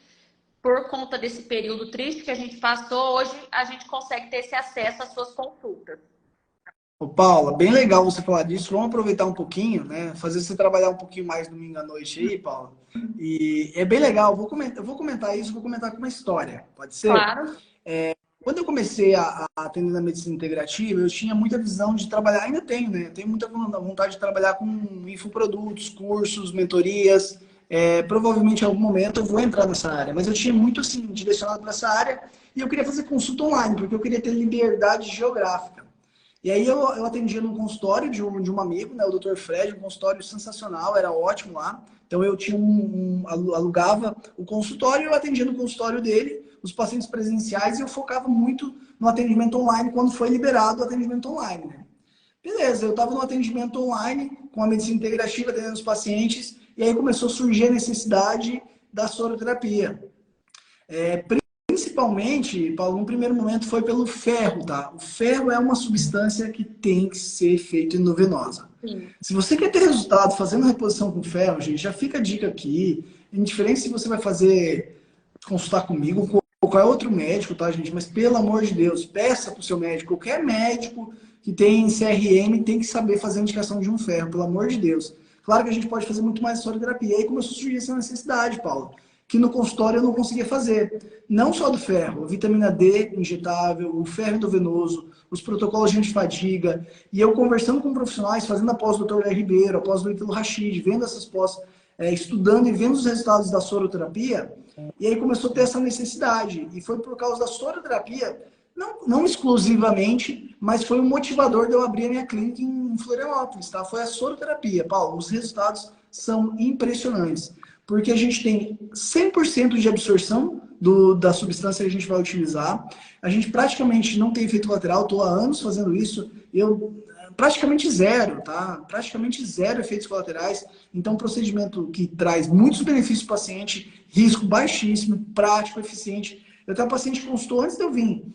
por conta desse período triste que a gente passou, hoje a gente consegue ter esse acesso às suas consultas. Ô, Paula, bem legal você falar disso. Vamos aproveitar um pouquinho, né? Fazer você trabalhar um pouquinho mais domingo à noite aí, Paula. E é bem legal. Eu vou comentar isso, vou comentar com uma história. Pode ser? Claro. Quando eu comecei a atender na medicina integrativa, eu tinha muita visão de trabalhar, ainda tenho, né? Tenho muita vontade de trabalhar com infoprodutos, cursos, mentorias. Provavelmente em algum momento eu vou entrar nessa área, mas eu tinha muito assim, direcionado para essa área e eu queria fazer consulta online, porque eu queria ter liberdade geográfica. E aí eu atendia num consultório de um amigo, né, o Dr. Fred, um consultório sensacional, era ótimo lá. Então eu tinha alugava o consultório e eu atendia no consultório dele, os pacientes presenciais, e eu focava muito no atendimento online quando foi liberado o atendimento online, né? Beleza, eu estava no atendimento online com a medicina integrativa, atendendo os pacientes, e aí começou a surgir a necessidade da soroterapia. Principalmente, Paulo, no primeiro momento foi pelo ferro, tá? O ferro é uma substância que tem que ser feita endovenosa. Sim. Se você quer ter resultado fazendo reposição com ferro, gente, já fica a dica aqui. Indiferente se você vai consultar comigo ou qualquer outro médico, tá, gente? Mas pelo amor de Deus, peça para o seu médico, qualquer médico que tem CRM tem que saber fazer a indicação de um ferro, pelo amor de Deus. Claro que a gente pode fazer muito mais soroterapia. E aí começou a surgir essa necessidade, Paulo, que no consultório eu não conseguia fazer. Não só do ferro, a vitamina D injetável, o ferro endovenoso, os protocolos de antifadiga. E eu conversando com profissionais, fazendo a pós do Dr. Léo Ribeiro, a pós do Ítalo Rachid, vendo essas pós, estudando e vendo os resultados da soroterapia. E aí começou a ter essa necessidade. E foi por causa da soroterapia, não exclusivamente, mas foi um motivador de eu abrir a minha clínica em Florianópolis, tá? Foi a soroterapia, Paulo. Os resultados são impressionantes, porque a gente tem 100% de absorção da substância que a gente vai utilizar. A gente praticamente não tem efeito colateral, estou há anos fazendo isso. Eu praticamente zero, tá? Praticamente zero efeitos colaterais. Então, um procedimento que traz muitos benefícios para o paciente, risco baixíssimo, prático, eficiente. Eu tenho uma paciente que consultou antes de eu vir.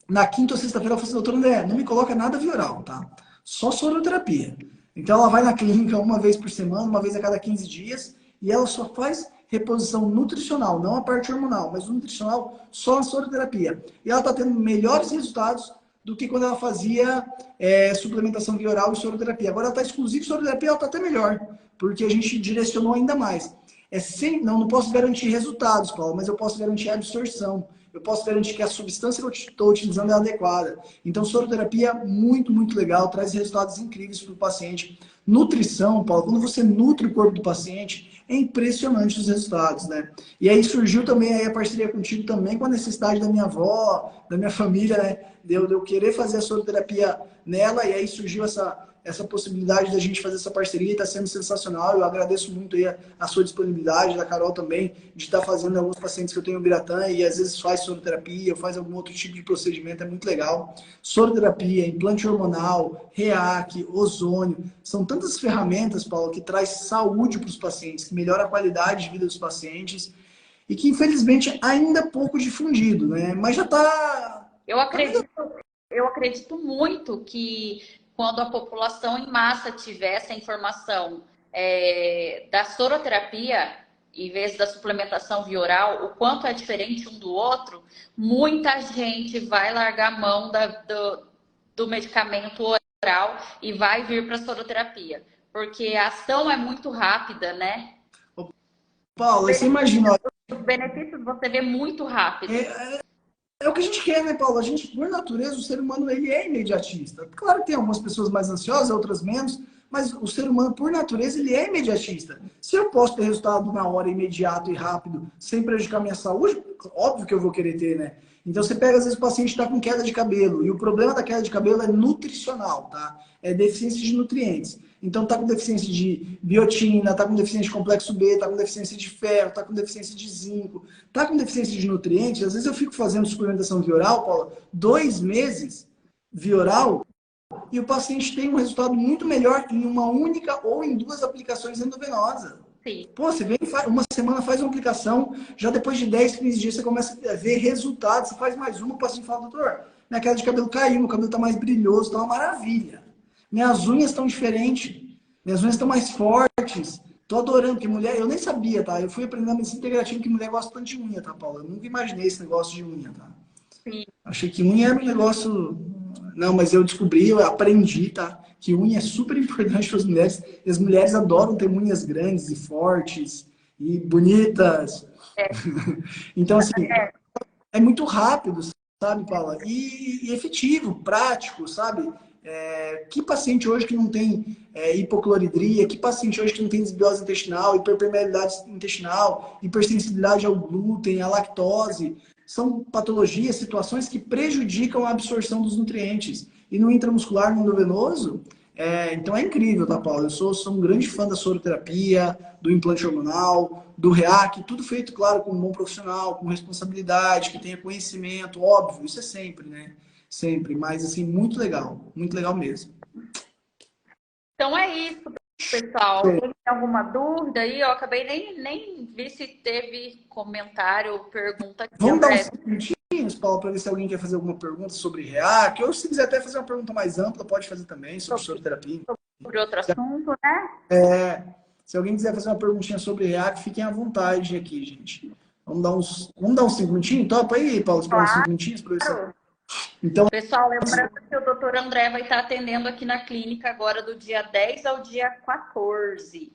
Na quinta ou sexta-feira, eu falei assim, doutor André, não me coloca nada via oral, tá? Só soroterapia. Então, ela vai na clínica uma vez por semana, uma vez a cada 15 dias, e ela só faz reposição nutricional, não a parte hormonal, mas o nutricional só a soroterapia. E ela está tendo melhores resultados do que quando ela fazia suplementação via oral e soroterapia. Agora ela está exclusiva soroterapia, ela está até melhor, porque a gente direcionou ainda mais. Não posso garantir resultados, Paulo, mas eu posso garantir a absorção. Eu posso garantir que a substância que eu estou utilizando é adequada. Então, soroterapia muito, muito legal, traz resultados incríveis para o paciente. Nutrição, Paulo, quando você nutre o corpo do paciente, é impressionante os resultados, né? E aí surgiu também aí a parceria contigo também com a necessidade da minha avó, da minha família, né? De eu querer fazer a soroterapia nela, e aí surgiu essa possibilidade da gente fazer essa parceria, está sendo sensacional. Eu agradeço muito aí a sua disponibilidade, da Carol também, de estar fazendo alguns pacientes que eu tenho Biratã e às vezes faz soroterapia, ou faz algum outro tipo de procedimento, é muito legal. Soroterapia, implante hormonal, REAC, ozônio, são tantas ferramentas, Paulo, que traz saúde para os pacientes, que melhora a qualidade de vida dos pacientes e que infelizmente ainda é pouco difundido, né? Mas já está... Eu acredito muito que quando a população em massa tiver essa informação da soroterapia, em vez da suplementação via oral, o quanto é diferente um do outro, muita gente vai largar a mão do medicamento oral e vai vir para a soroterapia. Porque a ação é muito rápida, né? Paulo, você imagina... Os benefícios você vê muito rápido. É o que a gente quer, né, Paulo? A gente, por natureza, o ser humano, ele é imediatista. Claro que tem algumas pessoas mais ansiosas, outras menos, mas o ser humano, por natureza, ele é imediatista. Se eu posso ter resultado na hora, imediato e rápido, sem prejudicar minha saúde, óbvio que eu vou querer ter, né? Então, você pega, às vezes, o paciente está com queda de cabelo, e o problema da queda de cabelo é nutricional, tá? É deficiência de nutrientes. Então, tá com deficiência de biotina, tá com deficiência de complexo B, tá com deficiência de ferro, tá com deficiência de zinco, tá com deficiência de nutrientes. Às vezes eu fico fazendo suplementação via oral, Paula, 2 meses via oral, e o paciente tem um resultado muito melhor em uma única ou em 2 aplicações endovenosas. Sim. Pô, você vem, uma semana faz uma aplicação, já depois de 10, 15 dias você começa a ver resultados, você faz mais uma, o paciente fala, doutor, minha queda de cabelo caiu, meu cabelo tá mais brilhoso, tá uma maravilha. Minhas unhas estão diferentes, minhas unhas estão mais fortes. Tô adorando, porque mulher, eu nem sabia, tá? Eu fui aprendendo a medicina integrativa que mulher gosta tanto de unha, tá, Paula? Eu nunca imaginei esse negócio de unha, tá? Sim. Achei que unha era um negócio... Não, mas eu descobri, eu aprendi, tá? Que unha é super importante para as mulheres. E as mulheres adoram ter unhas grandes e fortes e bonitas. Então, assim, é muito rápido, sabe, Paula? E efetivo, prático, sabe? Que paciente hoje que não tem hipocloridria, que paciente hoje que não tem desbiose intestinal, hiperpermeabilidade intestinal, hipersensibilidade ao glúten, à lactose, são patologias, situações que prejudicam a absorção dos nutrientes. E no intramuscular, no endovenoso, então é incrível, tá, Paulo? Eu sou um grande fã da soroterapia, do implante hormonal, do REAC, tudo feito, claro, com um bom profissional, com responsabilidade, que tenha conhecimento, óbvio, isso é sempre, né? Sempre, mas assim, muito legal mesmo. Então é isso, pessoal. Tem alguma dúvida aí? Eu acabei nem vi se teve comentário, pergunta aqui. Vamos dar uns minutinhos, Paulo, para ver se alguém quer fazer alguma pergunta sobre REAC, ou se quiser até fazer uma pergunta mais ampla, pode fazer também, sobre soroterapia. Sobre outro assunto, né? Se alguém quiser fazer uma perguntinha sobre REAC, fiquem à vontade aqui, gente. Vamos dar uns 5 minutinhos? Topa aí, Paulo, esperar uns 5 minutinhos para ver se... Então, Pessoal, lembrando que o doutor André vai estar atendendo aqui na clínica agora do dia 10 ao dia 14.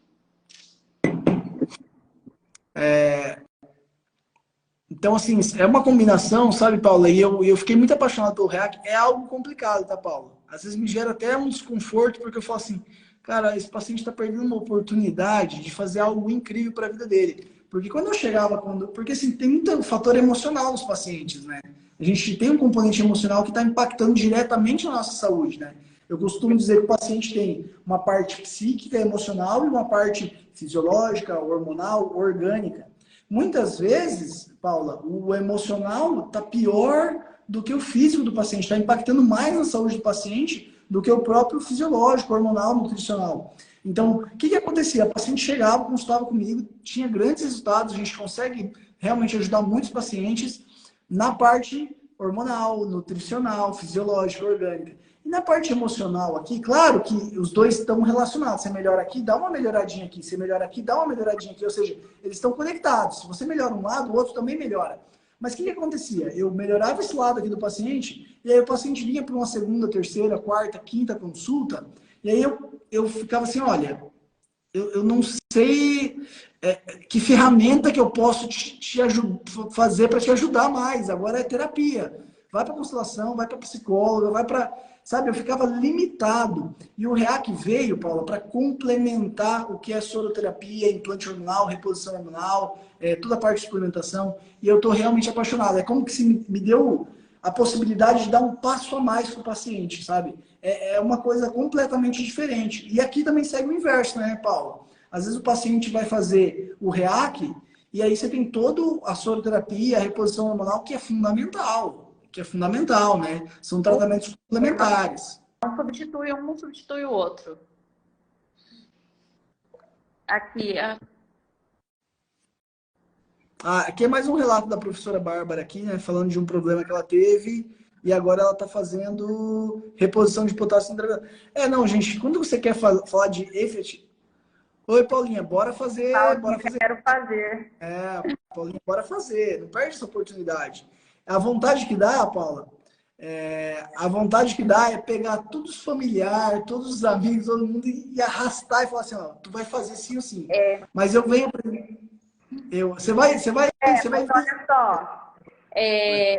Então, assim, é uma combinação, sabe, Paula? E eu fiquei muito apaixonado pelo REAC. É algo complicado, tá, Paula? Às vezes me gera até um desconforto, porque eu falo assim, cara, esse paciente está perdendo uma oportunidade de fazer algo incrível para a vida dele. Porque quando eu chegava, porque assim, tem muito fator emocional nos pacientes, né? A gente tem um componente emocional que está impactando diretamente a nossa saúde, né? Eu costumo dizer que o paciente tem uma parte psíquica, emocional e uma parte fisiológica, hormonal, orgânica. Muitas vezes, Paula, o emocional está pior do que o físico do paciente, está impactando mais na saúde do paciente do que o próprio fisiológico, hormonal, nutricional. Então, o que acontecia? A paciente chegava, consultava comigo, tinha grandes resultados, a gente consegue realmente ajudar muitos pacientes na parte hormonal, nutricional, fisiológica, orgânica. E na parte emocional aqui, claro que os dois estão relacionados. Você melhora aqui, dá uma melhoradinha aqui. Você melhora aqui, dá uma melhoradinha aqui. Ou seja, eles estão conectados. Se você melhora um lado, o outro também melhora. Mas o que acontecia? Eu melhorava esse lado aqui do paciente, e aí o paciente vinha para uma segunda, terceira, quarta, quinta consulta, e aí eu ficava assim, olha, eu não sei que ferramenta que eu posso fazer para te ajudar mais. Agora é terapia. Vai para constelação, vai para psicóloga, vai para... Sabe, eu ficava limitado. E o REAC veio, Paula, para complementar o que é soroterapia, implante hormonal, reposição hormonal, toda a parte de suplementação. E eu estou realmente apaixonado. É como que se me deu a possibilidade de dar um passo a mais para o paciente, sabe? É uma coisa completamente diferente. E aqui também segue o inverso, né, Paulo? Às vezes o paciente vai fazer o REAC e aí você tem toda a soroterapia, a reposição hormonal, que é fundamental, né? São tratamentos complementares. Não substitui um, não substitui o outro. Aqui, Aqui é mais um relato da professora Bárbara aqui, né? Falando de um problema que ela teve e agora ela está fazendo reposição de potássio intravenous. Não, gente, quando você quer falar de EFET... Oi, Paulinha, bora fazer. Quero fazer. Paulinha, bora fazer. Não perde essa oportunidade. A vontade que dá, Paula, a vontade que dá é pegar todos os familiares, todos os amigos, todo mundo e arrastar e falar assim, ó, tu vai fazer sim ou sim. Mas eu venho para você vai olha só,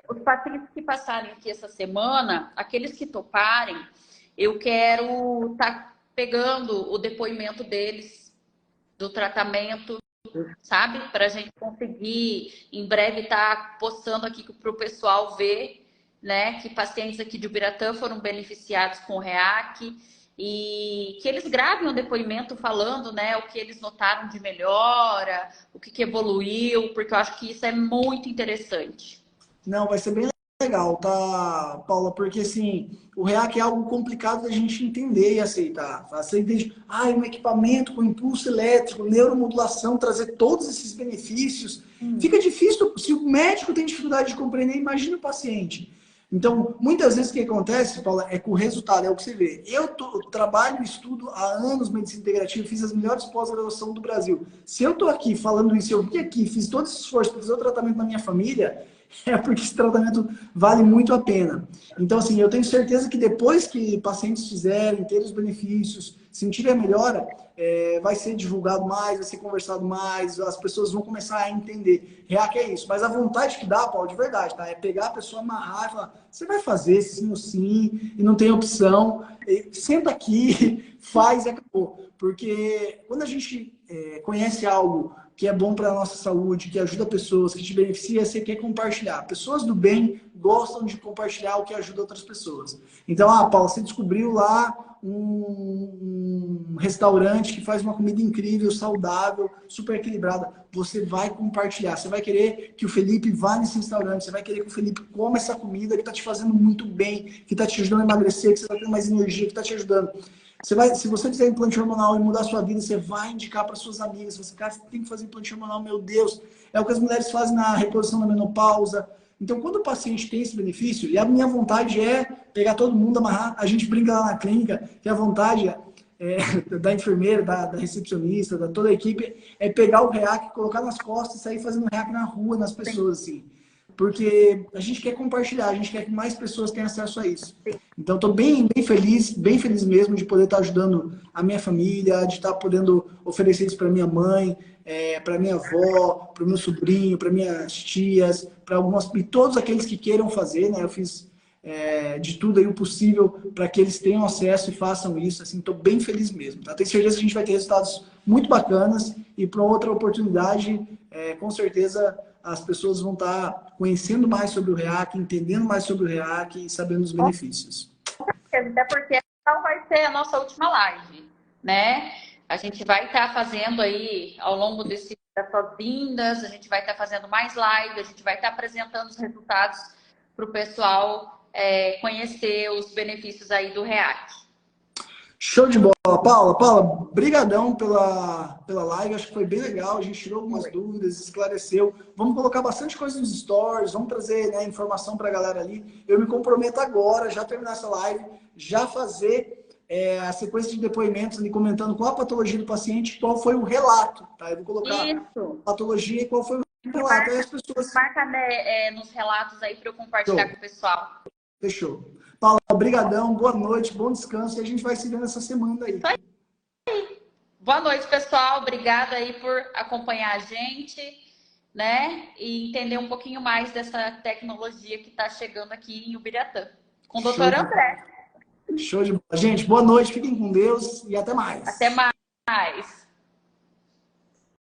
os pacientes que passarem aqui essa semana, aqueles que toparem, eu quero estar pegando o depoimento deles do tratamento, sabe? Para a gente conseguir em breve estar postando aqui para o pessoal ver, né? Que pacientes aqui de Ubiratã foram beneficiados com o REAC e que eles gravem um depoimento falando, né? O que eles notaram de melhora, o que evoluiu, porque eu acho que isso é muito interessante. Não, vai ser bem legal, tá, Paula? Porque, assim, o REAC é algo complicado da gente entender e aceitar. Você entende, um equipamento com impulso elétrico, neuromodulação, trazer todos esses benefícios. Fica difícil, se o médico tem dificuldade de compreender, imagina o paciente. Então, muitas vezes o que acontece, Paula, é com o resultado, é o que você vê. Eu trabalho e estudo há anos medicina integrativa, fiz as melhores pós-graduação do Brasil. Se eu estou aqui falando isso, eu vim aqui, fiz todo esse esforço para fazer o tratamento na minha família, é porque esse tratamento vale muito a pena. Então, assim, eu tenho certeza que depois que pacientes fizerem, terem os benefícios, sentirem a melhora, vai ser divulgado mais, vai ser conversado mais, as pessoas vão começar a entender. REAC é isso. Mas a vontade que dá, Paulo, de verdade, tá? É pegar a pessoa, amarrar e falar, você vai fazer sim ou sim, e não tem opção. Senta aqui, faz e acabou. Porque quando a gente conhece algo que é bom para a nossa saúde, que ajuda pessoas, que te beneficia, você quer compartilhar. Pessoas do bem gostam de compartilhar o que ajuda outras pessoas. Então, Paulo, você descobriu lá um restaurante que faz uma comida incrível, saudável, super equilibrada. Você vai compartilhar. Você vai querer que o Felipe vá nesse restaurante. Você vai querer que o Felipe coma essa comida que está te fazendo muito bem, que está te ajudando a emagrecer, que você está tendo mais energia, que está te ajudando. Se você fizer implante hormonal e mudar a sua vida, você vai indicar para suas amigas. Você, cara, você tem que fazer implante hormonal, meu Deus. É o que as mulheres fazem na reposição da menopausa. Então, quando o paciente tem esse benefício, e a minha vontade é pegar todo mundo, amarrar, a gente brinca lá na clínica, que a vontade da enfermeira, da recepcionista, da toda a equipe, é pegar o REAC, colocar nas costas e sair fazendo REAC na rua, nas pessoas, assim. porque a gente quer compartilhar, a gente quer que mais pessoas tenham acesso a isso. Então, estou bem feliz mesmo de poder estar ajudando a minha família, de estar podendo oferecer isso para minha mãe, para minha avó, para o meu sobrinho, para minhas tias, para algumas e todos aqueles que queiram fazer, né? Eu fiz de tudo aí o possível para que eles tenham acesso e façam isso. Assim, estou bem feliz mesmo. Tá? Tenho certeza que a gente vai ter resultados muito bacanas e para outra oportunidade, com certeza as pessoas vão estar conhecendo mais sobre o REAC, entendendo mais sobre o REAC e sabendo os benefícios. Até porque não vai ser a nossa última live, né? A gente vai estar fazendo aí, ao longo dessas vindas, a gente vai estar fazendo mais live, a gente vai estar apresentando os resultados para o pessoal conhecer os benefícios aí do REAC. Show de bola, Paula. Paula, brigadão pela live, acho que foi bem legal, a gente tirou algumas dúvidas, esclareceu. Vamos colocar bastante coisa nos stories, vamos trazer, né, informação para a galera ali. Eu me comprometo agora, já terminar essa live, já fazer a sequência de depoimentos ali, comentando qual a patologia do paciente, qual foi o relato, tá? Eu vou colocar a patologia e qual foi o relato. Aí as pessoas... Marca nos relatos aí para eu compartilhar com o pessoal. Fechou. Paula, brigadão, boa noite, bom descanso e a gente vai se vendo essa semana aí. Boa noite, pessoal. Obrigada aí por acompanhar a gente, né? E entender um pouquinho mais dessa tecnologia que está chegando aqui em Ubiratã. Com o doutor André. Show de bola. Gente, boa noite, fiquem com Deus e até mais. Até mais.